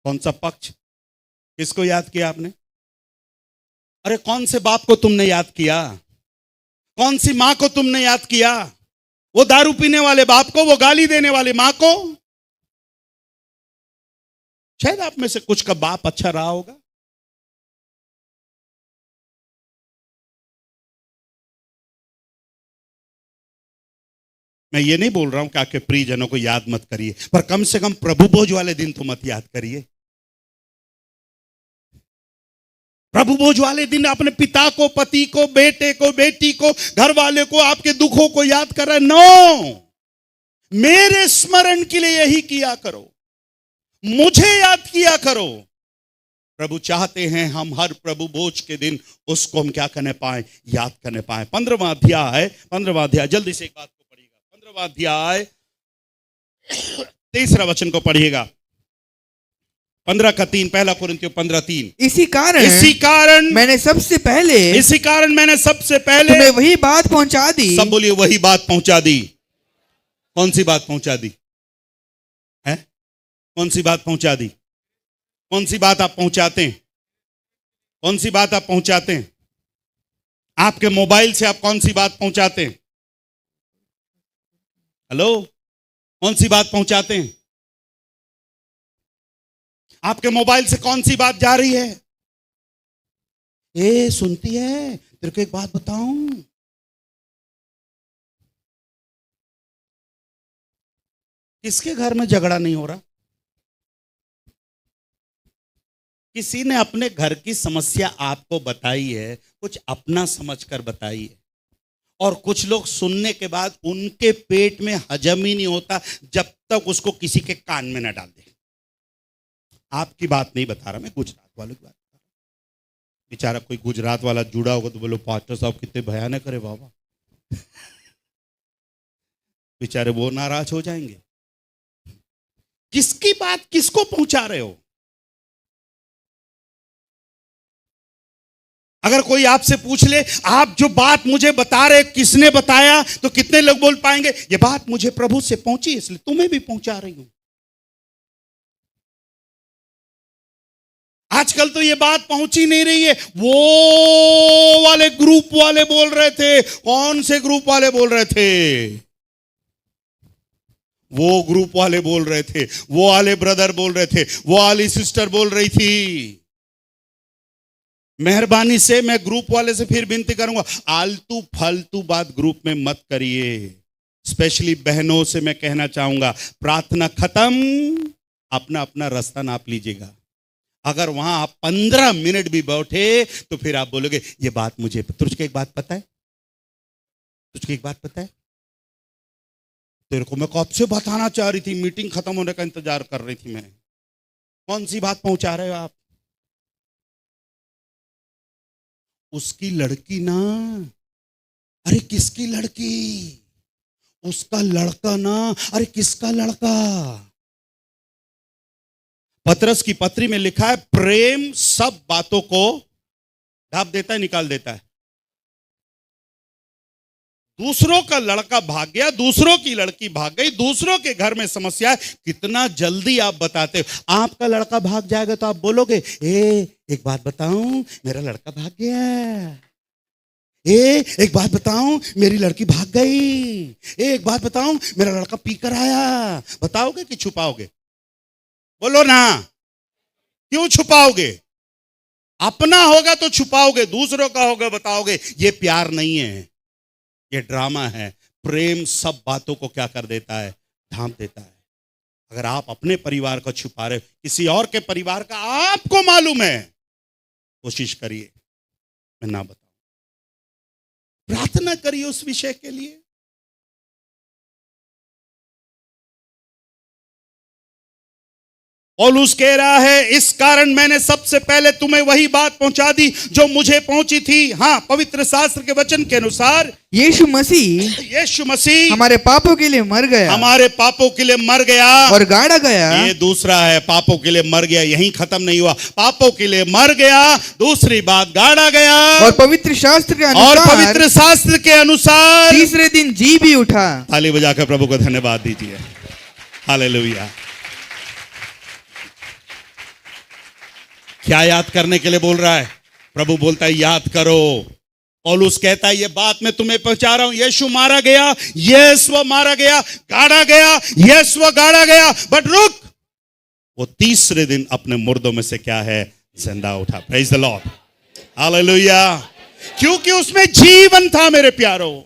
कौन सा पक्ष? किसको याद किया आपने? अरे कौन से बाप को तुमने याद किया? कौन सी मां को तुमने याद किया? वो दारू पीने वाले बाप को, वो गाली देने वाली मां को? शायद आप में से कुछ का बाप अच्छा रहा होगा। मैं ये नहीं बोल रहा हूं कि आपके प्रियजनों को याद मत करिए, पर कम से कम प्रभु भोज वाले दिन तो मत याद करिए। प्रभु भोज वाले दिन अपने पिता को, पति को, बेटे को, बेटी को, घर वाले को, आपके दुखों को याद कर रहे। नो, मेरे स्मरण के लिए यही किया करो, मुझे याद किया करो। प्रभु चाहते हैं हम हर प्रभु भोज के दिन उसको हम क्या करने पाए? याद करने पाए। 15वां अध्याय, जल्दी से एक बात को पढ़िएगा। 15वां अध्याय 3 वचन को पढ़िएगा। 15:3, पहला कुरिन्थियों 15:3। इसी कारण मैंने सबसे पहले तुम्हें वही बात पहुंचा दी। सब बोलिए, वही बात पहुंचा दी। कौन सी बात पहुंचा दी है? कौन सी बात पहुंचा दी? कौन सी बात आप पहुंचाते हैं? कौन सी बात आप पहुंचाते हैं? आपके मोबाइल से आप कौन सी बात पहुंचाते हैं? हेलो, कौन सी बात पहुंचाते हैं? आपके मोबाइल से कौन सी बात जा रही है? सुनती है, तेरे को एक बात बताऊं, किसके घर में झगड़ा नहीं हो रहा? किसी ने अपने घर की समस्या आपको बताई है, कुछ अपना समझकर बताई है, और कुछ लोग सुनने के बाद उनके पेट में हजम ही नहीं होता जब तक उसको किसी के कान में न डाल दे। आपकी बात नहीं बता रहा मैं, गुजरात वालों की बात बता रहा हूं। बेचारा कोई गुजरात वाला जुड़ा होगा तो बोलो, पास्टर साहब कितने भयानक करे बाबा। बेचारे वो नाराज हो जाएंगे। किसकी बात किसको पहुंचा रहे हो? अगर कोई आपसे पूछ ले, आप जो बात मुझे बता रहे किसने बताया, तो कितने लोग बोल पाएंगे, ये बात मुझे प्रभु से पहुंची इसलिए तुम्हें भी पहुंचा रही हूं। आजकल तो ये बात पहुंची नहीं रही है। वो वाले ग्रुप वाले बोल रहे थे। कौन से ग्रुप वाले बोल रहे थे? वो ग्रुप वाले बोल रहे थे, वो वाले ब्रदर बोल रहे थे, वो वाली सिस्टर बोल रही थी। मेहरबानी से मैं ग्रुप वाले से फिर विनती करूंगा, आलतू फालतू बात ग्रुप में मत करिए। स्पेशली बहनों से मैं कहना चाहूंगा, प्रार्थना खत्म, अपना अपना रास्ता नाप लीजिएगा। अगर वहां आप 15 मिनट भी बैठे तो फिर आप बोलोगे, ये बात मुझे, तुझको एक बात पता है, तुझको एक बात पता है, तेरे को मैं कब से बताना चाह रही थी, मीटिंग खत्म होने का इंतजार कर रही थी मैं। कौन सी बात पहुंचा रहे हो आप? उसकी लड़की ना, अरे किसकी लड़की? उसका लड़का ना, अरे किसका लड़का? पतरस की पत्री में लिखा है, प्रेम सब बातों को ढांप देता है, निकाल देता है। दूसरों का लड़का भाग गया, दूसरों की लड़की भाग गई, दूसरों के घर में समस्या है, कितना जल्दी आप बताते हो। आपका लड़का भाग जाएगा तो आप बोलोगे, एक बात बताऊं, मेरा लड़का भाग गया। एक बात बताऊं, मेरी लड़की भाग गई। एक बात बताऊं, मेरा लड़का पीकर आया। बताओगे कि छुपाओगे? बोलो ना, क्यों छुपाओगे? अपना होगा तो छुपाओगे, दूसरों का होगा बताओगे। ये प्यार नहीं है, ये ड्रामा है। प्रेम सब बातों को क्या कर देता है? ढांप देता है। अगर आप अपने परिवार को छुपा रहे हो, किसी और के परिवार का आपको मालूम है, कोशिश करिए मैं ना बताऊं। प्रार्थना करिए उस विषय के लिए। पौलुस कह रहा है, इस कारण मैंने सबसे पहले तुम्हें वही बात पहुंचा दी जो मुझे पहुंची थी। हाँ, पवित्र शास्त्र के वचन के अनुसार यीशु मसीह हमारे पापों के लिए मर गया, हमारे पापों के लिए मर गया और गाड़ा गया। ये दूसरा है, पापों के लिए मर गया, यहीं खत्म नहीं हुआ। पापों के लिए मर गया, दूसरी बात गाड़ा गया, और पवित्र शास्त्र के अनुसार तीसरे दिन जी भी उठा। ताली बजाकर प्रभु को धन्यवाद दीजिए। हालेलुया। क्या याद करने के लिए बोल रहा है? प्रभु बोलता है याद करो। पौलुस कहता है ये बात मैं तुम्हें पहुंचा रहा हूं, यीशु मारा गया, यीशु मारा गया, गाड़ा गया, यीशु गाड़ा गया, बट रुक, वो तीसरे दिन अपने मुर्दों में से क्या है? जिंदा उठा। Praise the Lord, hallelujah. क्योंकि उसमें जीवन था मेरे प्यारों,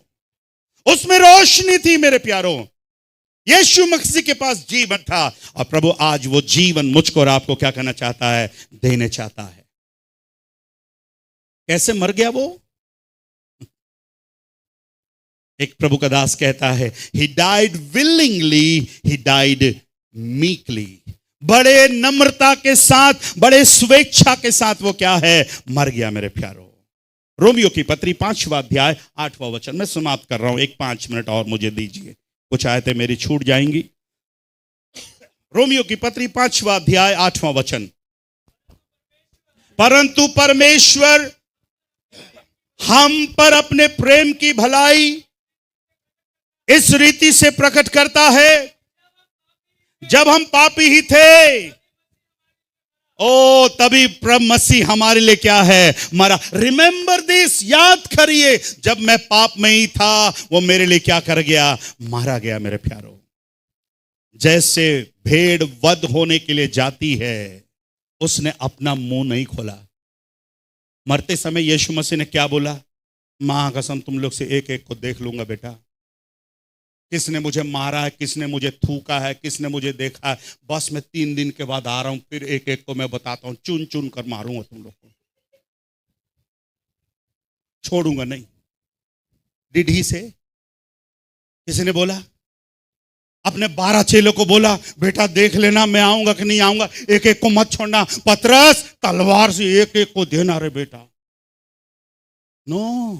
उसमें रोशनी थी मेरे प्यारों। यीशु मसीह के पास जीवन था, और प्रभु आज वो जीवन मुझको और आपको क्या करना चाहता है? देने चाहता है। कैसे मर गया वो? एक प्रभु का दास कहता है, he died willingly, he died meekly। बड़े नम्रता के साथ, बड़े स्वेच्छा के साथ वो क्या है? मर गया मेरे प्यारों। रोमियो की पत्री 5वां अध्याय 8वां वचन। मैं समाप्त कर रहा हूं, 5 मिनट और मुझे दीजिए, कुछ आयतें मेरी छूट जाएंगी। रोमियो की पत्री 5वां अध्याय 8वां वचन। परंतु परमेश्वर हम पर अपने प्रेम की भलाई इस रीति से प्रकट करता है, जब हम पापी ही थे, ओ तभी प्रभु मसीह हमारे लिए क्या है? मरा। रिमेंबर दिस, याद करिए, जब मैं पाप में ही था, वो मेरे लिए क्या कर गया? मारा गया मेरे प्यारों। जैसे भेड़ वध होने के लिए जाती है, उसने अपना मुंह नहीं खोला। मरते समय यीशु मसीह ने क्या बोला? मां कसम तुम लोग से एक एक को देख लूंगा बेटा, किसने मुझे मारा है, किसने मुझे थूका है, किसने मुझे देखा है, बस मैं 3 दिन के बाद आ रहा हूं, फिर एक एक को मैं बताता हूं, चुन चुन कर मारूंगा तुम लोग को, छोड़ूंगा नहीं। डिड ही से? किसी ने बोला? अपने 12 चेलों को बोला, बेटा देख लेना मैं आऊंगा कि नहीं आऊंगा, एक एक को मत छोड़ना। पतरस तलवार से एक एक को देना रे बेटा। नो।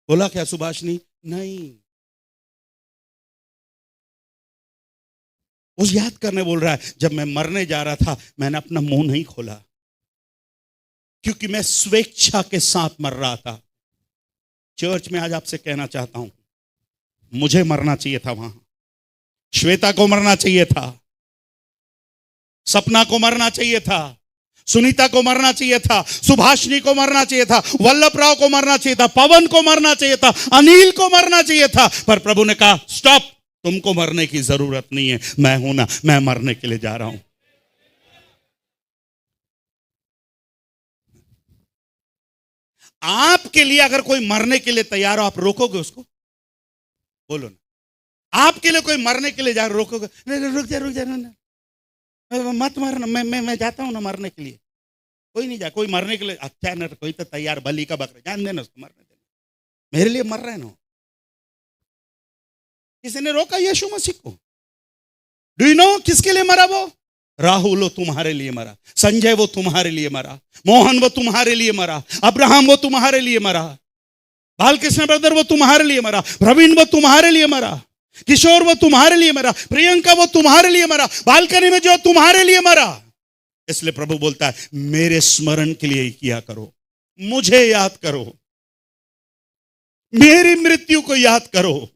बोला क्या सुभाषनी? नहीं। उस याद करने बोल रहा है, जब मैं मरने जा रहा था मैंने अपना मुंह नहीं खोला, क्योंकि मैं स्वेच्छा के साथ मर रहा था। चर्च में आज आपसे कहना चाहता हूं, मुझे मरना चाहिए था वहां, श्वेता को मरना चाहिए था, सपना को मरना चाहिए था, सुनीता को मरना चाहिए था, सुभाषनी को मरना चाहिए था, वल्लभ राव को मरना चाहिए था, पवन को मरना चाहिए था, अनिल को मरना चाहिए था, पर प्रभु ने कहा स्टॉप, तुमको मरने की जरूरत नहीं है, मैं हूं ना, मैं मरने के लिए जा रहा हूं। आपके लिए अगर कोई मरने के लिए तैयार हो, आप रोकोगे उसको? बोलो ना। आपके लिए कोई मरने के लिए जा, रोकोगे? नहीं, रुक जा ना, मत मरना, मैं जाता हूं ना मरने के लिए। कोई नहीं जा, कोई मरने के लिए अच्छा ना, कोई तो तैयार, बलि का बकरा, जान देना उसको, मरने देना, मेरे लिए मर रहे ना। किसी ने रोका यीशु मसीह को? डू यू नो किसके लिए मरा वो? राहुल वो तुम्हारे लिए मरा, संजय वो तुम्हारे लिए मरा, मोहन वो तुम्हारे लिए मरा, अब्राहम वो तुम्हारे लिए मरा, बालकृष्ण ब्रदर वो तुम्हारे लिए मरा, प्रवीण वो तुम्हारे लिए मरा, किशोर वो तुम्हारे लिए मरा, प्रियंका वो तुम्हारे लिए मरा, बालकनी में जो तुम्हारे लिए मरा। इसलिए प्रभु बोलता है मेरे स्मरण के लिए किया करो, मुझे याद करो, मेरी मृत्यु को याद करो।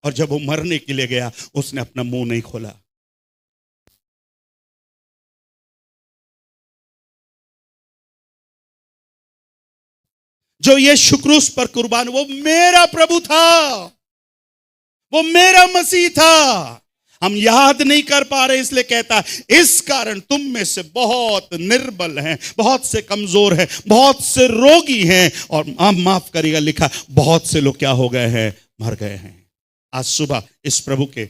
और जब वो मरने के लिए गया, उसने अपना मुंह नहीं खोला। जो यीशु क्रूस पर कुर्बान, वो मेरा प्रभु था, वो मेरा मसीह था। हम याद नहीं कर पा रहे, इसलिए कहता है इस कारण तुम में से बहुत निर्बल हैं, बहुत से कमजोर हैं, बहुत से रोगी हैं, और आप माफ करिएगा, लिखा बहुत से लोग क्या हो गए हैं? मर गए हैं। आज सुबह इस प्रभु के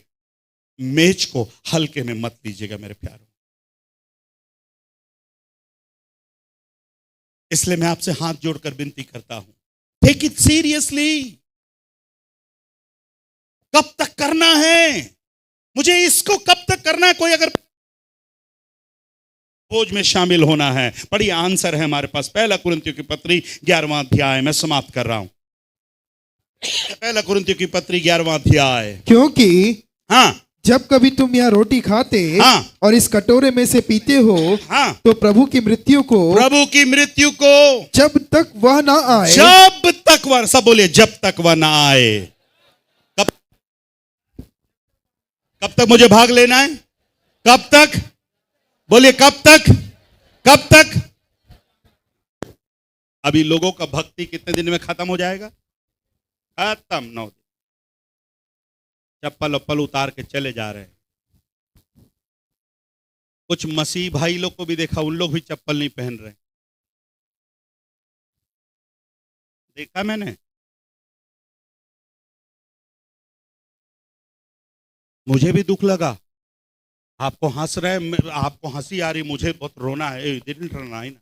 मेज को हल्के में मत लीजिएगा मेरे प्यारों। इसलिए मैं आपसे हाथ जोड़कर विनती करता हूं, टेक इट सीरियसली। कब तक करना है? मुझे इसको कब तक करना है? कोई अगर भोज में शामिल होना है, पढ़िए, आंसर है हमारे पास। 1 कुरिन्थियों की पत्री 11वां अध्याय, मैं समाप्त कर रहा हूं। 1 कुरिन्थियों की पत्री 11वां अध्याय। क्योंकि हाँ, जब कभी तुम यह रोटी खाते हाँ, और इस कटोरे में से पीते हो, हाँ, तो प्रभु की मृत्यु को जब तक वह ना आए, जब तक वह, सब बोलिए, जब तक वह ना आए। कब तक मुझे भाग लेना है? कब तक? बोलिए कब तक? कब तक? अभी लोगों का भक्ति कितने दिन में खत्म हो जाएगा? खत्म। 9 दिन। चप्पल वप्पल उतार के चले जा रहे हैं। कुछ मसीह भाई लोग को भी देखा, उन लोग भी चप्पल नहीं पहन रहे। देखा मैंने। मुझे भी दुख लगा। आपको हंस रहे, आपको हंसी आ रही, मुझे बहुत रोना है। डिडंट रोना है ना।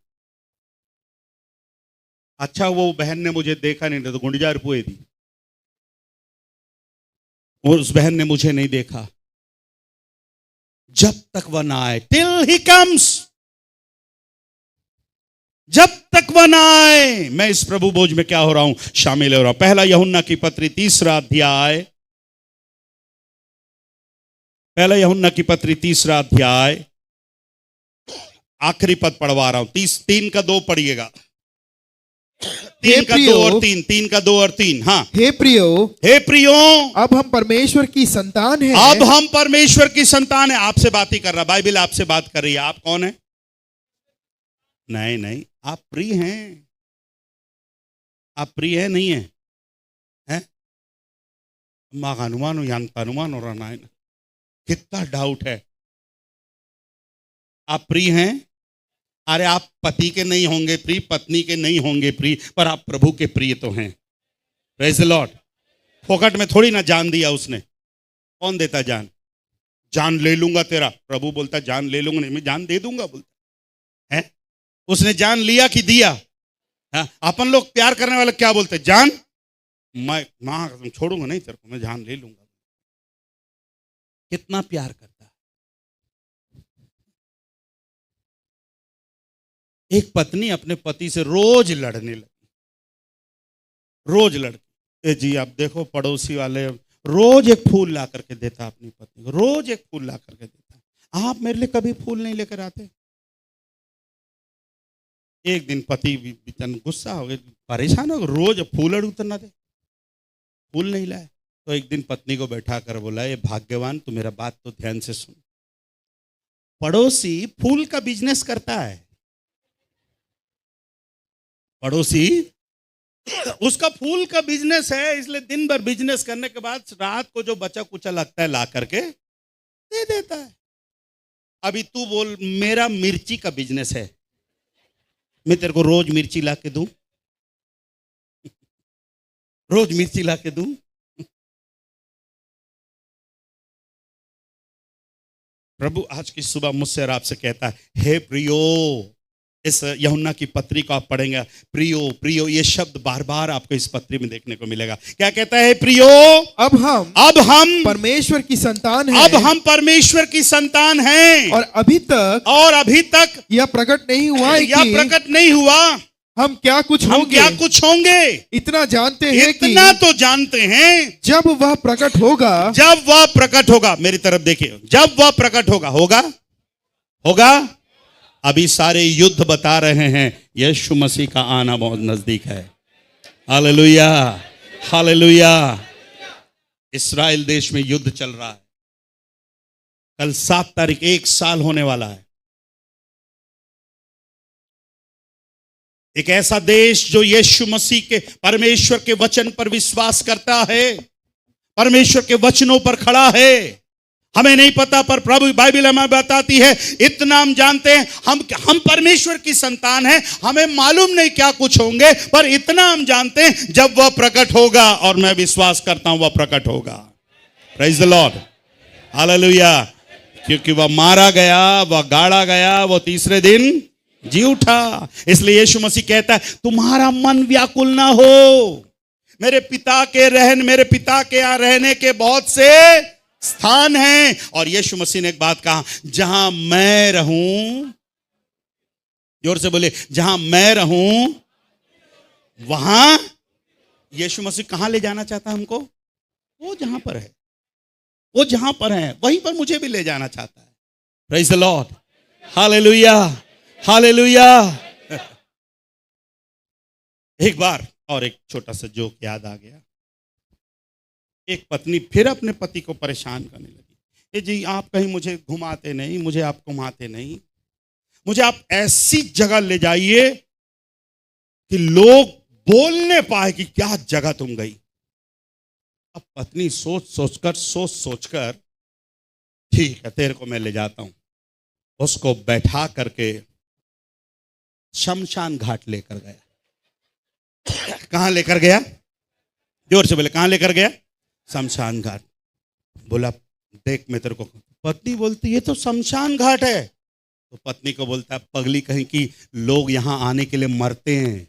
अच्छा वो बहन ने मुझे देखा नहीं, तो गुंडजा रुपये दी। और उस बहन ने मुझे नहीं देखा। जब तक वह ना आए, टिल ही कम्स, जब तक वह ना आए, मैं इस प्रभु भोज में क्या हो रहा हूं? शामिल हो रहा हूं। पहला यूहन्ना की पत्री 3 अध्याय, पहला यूहन्ना की पत्री 3 अध्याय, आखिरी पद पढ़वा रहा हूं। 3 का 2 पढ़िएगा। 3 का 2 और 3, 3 का 2 और 3। हाँ। हे प्रियो, हे प्रियो, अब हम परमेश्वर की संतान हैं। अब हम परमेश्वर की संतान है। आपसे बात ही कर रहा, बाइबल आपसे बात कर रही है। आप कौन है? नहीं नहीं, आप प्रिय हैं। आप प्रिय है नहीं है? हैं? अनुमान अनुमान हो रहा है। कितना डाउट है। आप प्रिय हैं? अरे आप पति के नहीं होंगे प्रिय, पत्नी के नहीं होंगे प्रिय, पर आप प्रभु के प्रिय तो हैं। Praise the Lord. फोकट में थोड़ी ना जान दिया उसने। कौन देता जान? जान ले लूंगा तेरा। प्रभु बोलता जान ले लूंगा नहीं, मैं जान दे दूंगा बोलता है। उसने जान लिया कि दिया? हाँ? अपन लोग प्यार करने वाले क्या बोलते? जान, मैं छोड़ूंगा नहीं तेरे को, मैं जान ले लूंगा। कितना प्यार करता है। एक पत्नी अपने पति से रोज लड़ने लगी। रोज लड़की, जी आप देखो पड़ोसी वाले रोज एक फूल ला करके देता अपनी पत्नी को, रोज एक फूल ला करके देता। आप मेरे लिए कभी फूल नहीं लेकर आते? एक दिन पति गुस्सा हो गया, परेशान हो गया, रोज फूल उतरना दे, फूल नहीं लाए। तो एक दिन पत्नी को बैठा कर बोला, ये भाग्यवान, तू मेरा बात तो ध्यान से सुन। पड़ोसी फूल का बिजनेस करता है। पड़ोसी उसका फूल का बिजनेस है, इसलिए दिन भर बिजनेस करने के बाद रात को जो बचा कुचा लगता है ला करके दे देता है। अभी तू बोल, मेरा मिर्ची का बिजनेस है, मैं तेरे को रोज मिर्ची ला के दूं? रोज मिर्ची ला के दूं? प्रभु आज की सुबह मुझसे और आपसे कहता है, हे प्रियो। इस यूहन्ना की पत्री को आप पढ़ेंगे, प्रियो प्रियो ये शब्द बार बार आपको इस पत्री में देखने को मिलेगा। क्या कहता है? प्रियो, अब हम परमेश्वर की संतान हैं। अब हम परमेश्वर की संतान हैं। और अभी तक यह प्रकट नहीं हुआ है, यह प्रकट नहीं हुआ हम क्या कुछ होंगे। इतना जानते हैं, इतना तो जानते हैं, जब वह प्रकट होगा, मेरी तरफ देखिए, जब वह प्रकट होगा। अभी सारे युद्ध बता रहे हैं, यीशु मसीह का आना बहुत नजदीक है। Hallelujah, hallelujah. इस्राएल देश में युद्ध चल रहा है। कल 7 तारीख 1 साल होने वाला है। एक ऐसा देश जो यीशु मसीह के परमेश्वर के वचन पर विश्वास करता है, परमेश्वर के वचनों पर खड़ा है। हमें नहीं पता, पर प्रभु बाइबल हमें बताती है, इतना हम जानते हैं, हम परमेश्वर की संतान हैं। हमें मालूम नहीं क्या कुछ होंगे, पर इतना हम जानते हैं, जब वह प्रकट होगा, और मैं विश्वास करता हूं वह प्रकट होगा। Praise the Lord, hallelujah. क्योंकि वह मारा गया, वह गाड़ा गया, वह तीसरे दिन जी उठा। इसलिए यीशु मसीह कहता है, तुम्हारा मन व्याकुल ना हो। मेरे पिता के यहाँ रहने के बहुत से स्थान हैं। और यीशु मसीह ने एक बात कहा, जहां मैं रहूं, जोर से बोले, जहां मैं रहूं वहां यीशु मसीह कहां ले जाना चाहता है हमको? वो जहां पर है, वो जहां पर है वहीं पर मुझे भी ले जाना चाहता है। Praise the Lord, hallelujah, hallelujah. एक बार और एक छोटा सा जोक याद आ गया। एक पत्नी फिर अपने पति को परेशान करने लगी, जी आप कहीं मुझे घुमाते नहीं, मुझे आप घुमाते नहीं। मुझे आप ऐसी जगह ले जाइए कि लोग बोलने पाए कि क्या जगह तुम गई। अब पत्नी सोच सोचकर ठीक है तेरे को मैं ले जाता हूं। उसको बैठा करके शमशान घाट लेकर गया। कहां लेकर गया? जोर से बोले, कहां लेकर गया? शमशान घाट। बोला देख मैं तेरे को। पत्नी बोलती ये तो शमशान घाट है। तो पत्नी को बोलता है पगली कहीं की लोग यहां आने के लिए मरते हैं,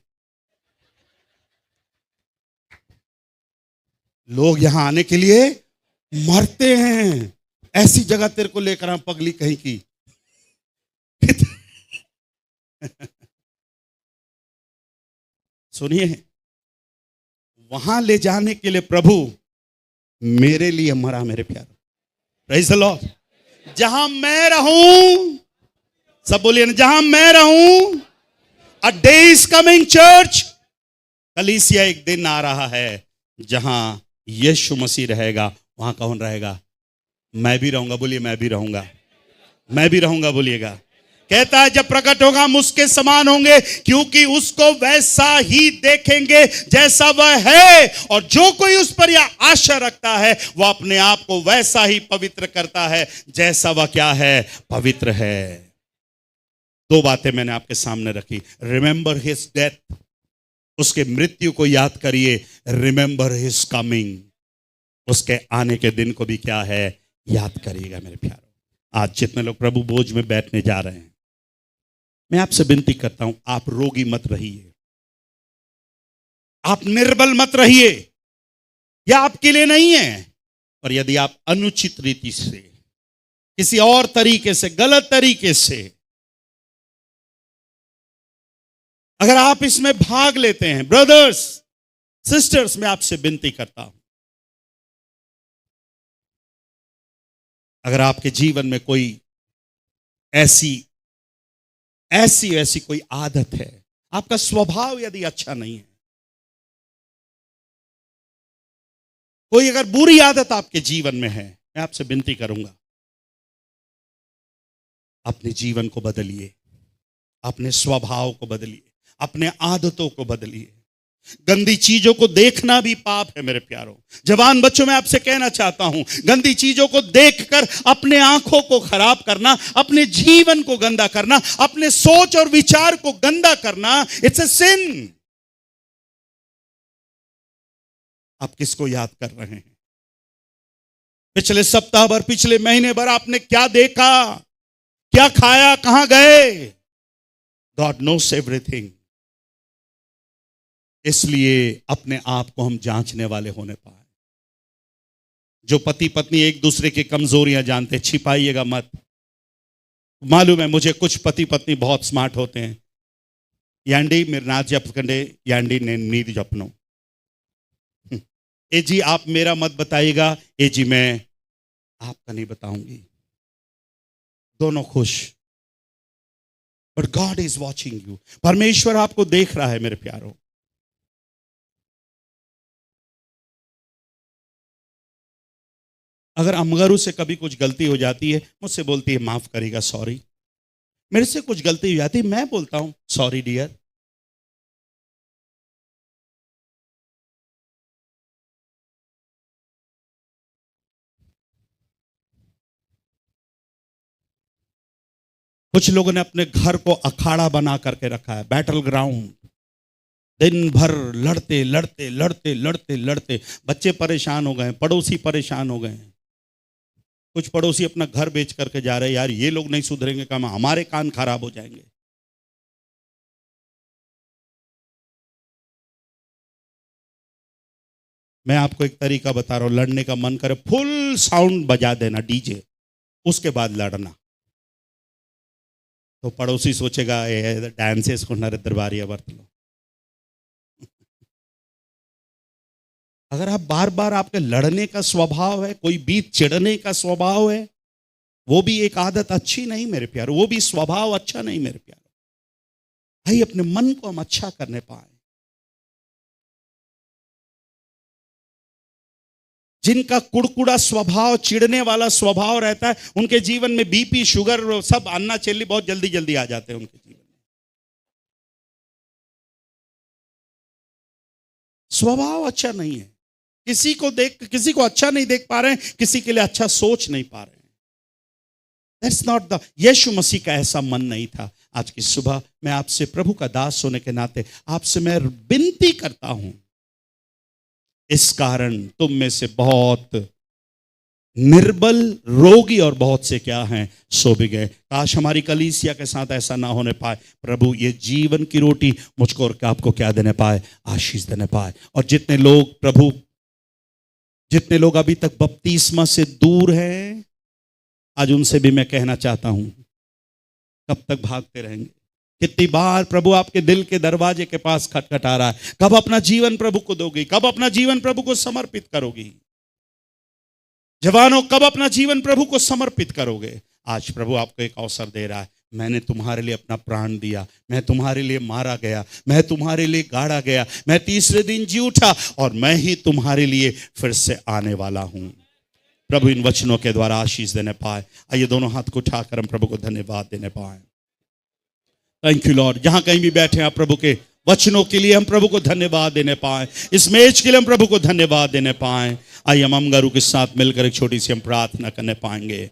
लोग यहां आने के लिए मरते हैं, ऐसी जगह तेरे को लेकर आ पगली कहीं की। सुनिए, वहां ले जाने के लिए प्रभु मेरे लिए मरा मेरे प्यारे। Praise the Lord. जहां मैं रहूं, सब बोलिए ना, जहां मैं रहूं। A day is coming church, कलीसिया एक दिन आ रहा है जहां यीशु मसीह रहेगा। वहां कौन रहेगा? मैं भी रहूंगा। बोलिए मैं भी रहूंगा, मैं भी रहूंगा। बोलिएगा। कहता है जब प्रकट होगा हम उसके समान होंगे, क्योंकि उसको वैसा ही देखेंगे जैसा वह है। और जो कोई उस पर यह आशा रखता है वह अपने आप को वैसा ही पवित्र करता है जैसा वह क्या है? पवित्र है। दो बातें मैंने आपके सामने रखी। रिमेंबर हिज डेथ, उसके मृत्यु को याद करिए। रिमेंबर हिज कमिंग, उसके आने के दिन को भी क्या है? याद करिएगा मेरे प्यारों। आज जितने लोग प्रभु भोज में बैठने जा रहे हैं, मैं आपसे विनती करता हूं, आप रोगी मत रहिए, आप निर्बल मत रहिए। यह आपके लिए नहीं है। पर यदि आप अनुचित रीति से, किसी और तरीके से, गलत तरीके से अगर आप इसमें भाग लेते हैं, ब्रदर्स सिस्टर्स, मैं आपसे विनती करता हूं, अगर आपके जीवन में कोई ऐसी कोई आदत है, आपका स्वभाव यदि अच्छा नहीं है, कोई अगर बुरी आदत आपके जीवन में है, मैं आपसे विनती करूंगा अपने जीवन को बदलिए, अपने स्वभाव को बदलिए, अपने आदतों को बदलिए। गंदी चीजों को देखना भी पाप है मेरे प्यारों। जवान बच्चों, मैं आपसे कहना चाहता हूं, गंदी चीजों को देखकर अपने आंखों को खराब करना, अपने जीवन को गंदा करना, अपने सोच और विचार को गंदा करना, इट्स अ सिन। आप किसको याद कर रहे हैं? पिछले सप्ताह भर, पिछले महीने भर आपने क्या देखा, क्या खाया, कहां गए? God knows everything. इसलिए अपने आप को हम जांचने वाले होने पाए। जो पति पत्नी एक दूसरे की कमजोरियां जानते, छिपाइएगा मत। मालूम है मुझे, कुछ पति पत्नी बहुत स्मार्ट होते हैं। यांडी मेरे नाथ जपकंडे, यांडी ने नींद जपनो। ए जी आप मेरा मत बताइएगा, ए जी मैं आपका नहीं बताऊंगी। दोनों खुश। But God is watching you. परमेश्वर आपको देख रहा है मेरे प्यारों। अगर अमगरू से कभी कुछ गलती हो जाती है, मुझसे बोलती है माफ करेगा, सॉरी। मेरे से कुछ गलती हो जाती है, मैं बोलता हूं सॉरी डियर। कुछ लोगों ने अपने घर को अखाड़ा बना करके रखा है, बैटल ग्राउंड। दिन भर लड़ते लड़ते लड़ते लड़ते लड़ते बच्चे परेशान हो गए, पड़ोसी परेशान हो गए। कुछ पड़ोसी अपना घर बेच करके जा रहे हैं, यार ये लोग नहीं सुधरेंगे, काम हमारे कान खराब हो जाएंगे। मैं आपको एक तरीका बता रहा हूं, लड़ने का मन करे फुल साउंड बजा देना, डीजे, उसके बाद लड़ना। तो पड़ोसी सोचेगा डांसेस को दरबारिया बरत लो। अगर आप बार बार, आपके लड़ने का स्वभाव है, कोई बीत चिढ़ने का स्वभाव है, वो भी एक आदत अच्छी नहीं मेरे प्यारे, वो भी स्वभाव अच्छा नहीं मेरे प्यारे। भाई अपने मन को हम अच्छा करने पाए। जिनका कुड़कुड़ा स्वभाव, चिढ़ने वाला स्वभाव रहता है, उनके जीवन में बीपी, शुगर, सब अन्ना चेली बहुत जल्दी जल्दी आ जाते हैं उनके जीवन में। स्वभाव अच्छा नहीं है, किसी को अच्छा नहीं देख पा रहे हैं, किसी के लिए अच्छा सोच नहीं पा रहे हैं। That's not the, यीशु मसीह का ऐसा मन नहीं था। आज की सुबह मैं आपसे प्रभु का दास होने के नाते आपसे मैं विनती करता हूं, इस कारण तुम में से बहुत निर्बल, रोगी और बहुत से क्या हैं, सो भी गए। काश हमारी कलीसिया के साथ ऐसा ना होने पाए। प्रभु ये जीवन की रोटी मुझको और आपको क्या देने पाए, आशीष देने पाए। और जितने लोग अभी तक बपतिस्मा से दूर हैं, आज उनसे भी मैं कहना चाहता हूं, कब तक भागते रहेंगे? कितनी बार प्रभु आपके दिल के दरवाजे के पास खटखटा रहा है, कब अपना जीवन प्रभु को दोगी, कब अपना जीवन प्रभु को समर्पित करोगी? जवानों, कब अपना जीवन प्रभु को समर्पित करोगे? आज प्रभु आपको एक अवसर दे रहा है। मैंने तुम्हारे लिए अपना प्राण दिया, मैं तुम्हारे लिए मारा गया, मैं तुम्हारे लिए गाड़ा गया, मैं तीसरे दिन जी उठा और मैं ही तुम्हारे लिए फिर से आने वाला हूं। प्रभु इन वचनों के द्वारा आशीष देने पाए। आइए दोनों हाथ को उठाकर हम प्रभु को धन्यवाद देने पाए। Thank you Lord. जहां कहीं भी बैठे आप प्रभु के वचनों के लिए हम प्रभु को धन्यवाद देने पाए, इस मेज के लिए हम प्रभु को धन्यवाद देने पाए। आइए हम अमगारू के साथ मिलकर एक छोटी सी हम प्रार्थना करने पाएंगे।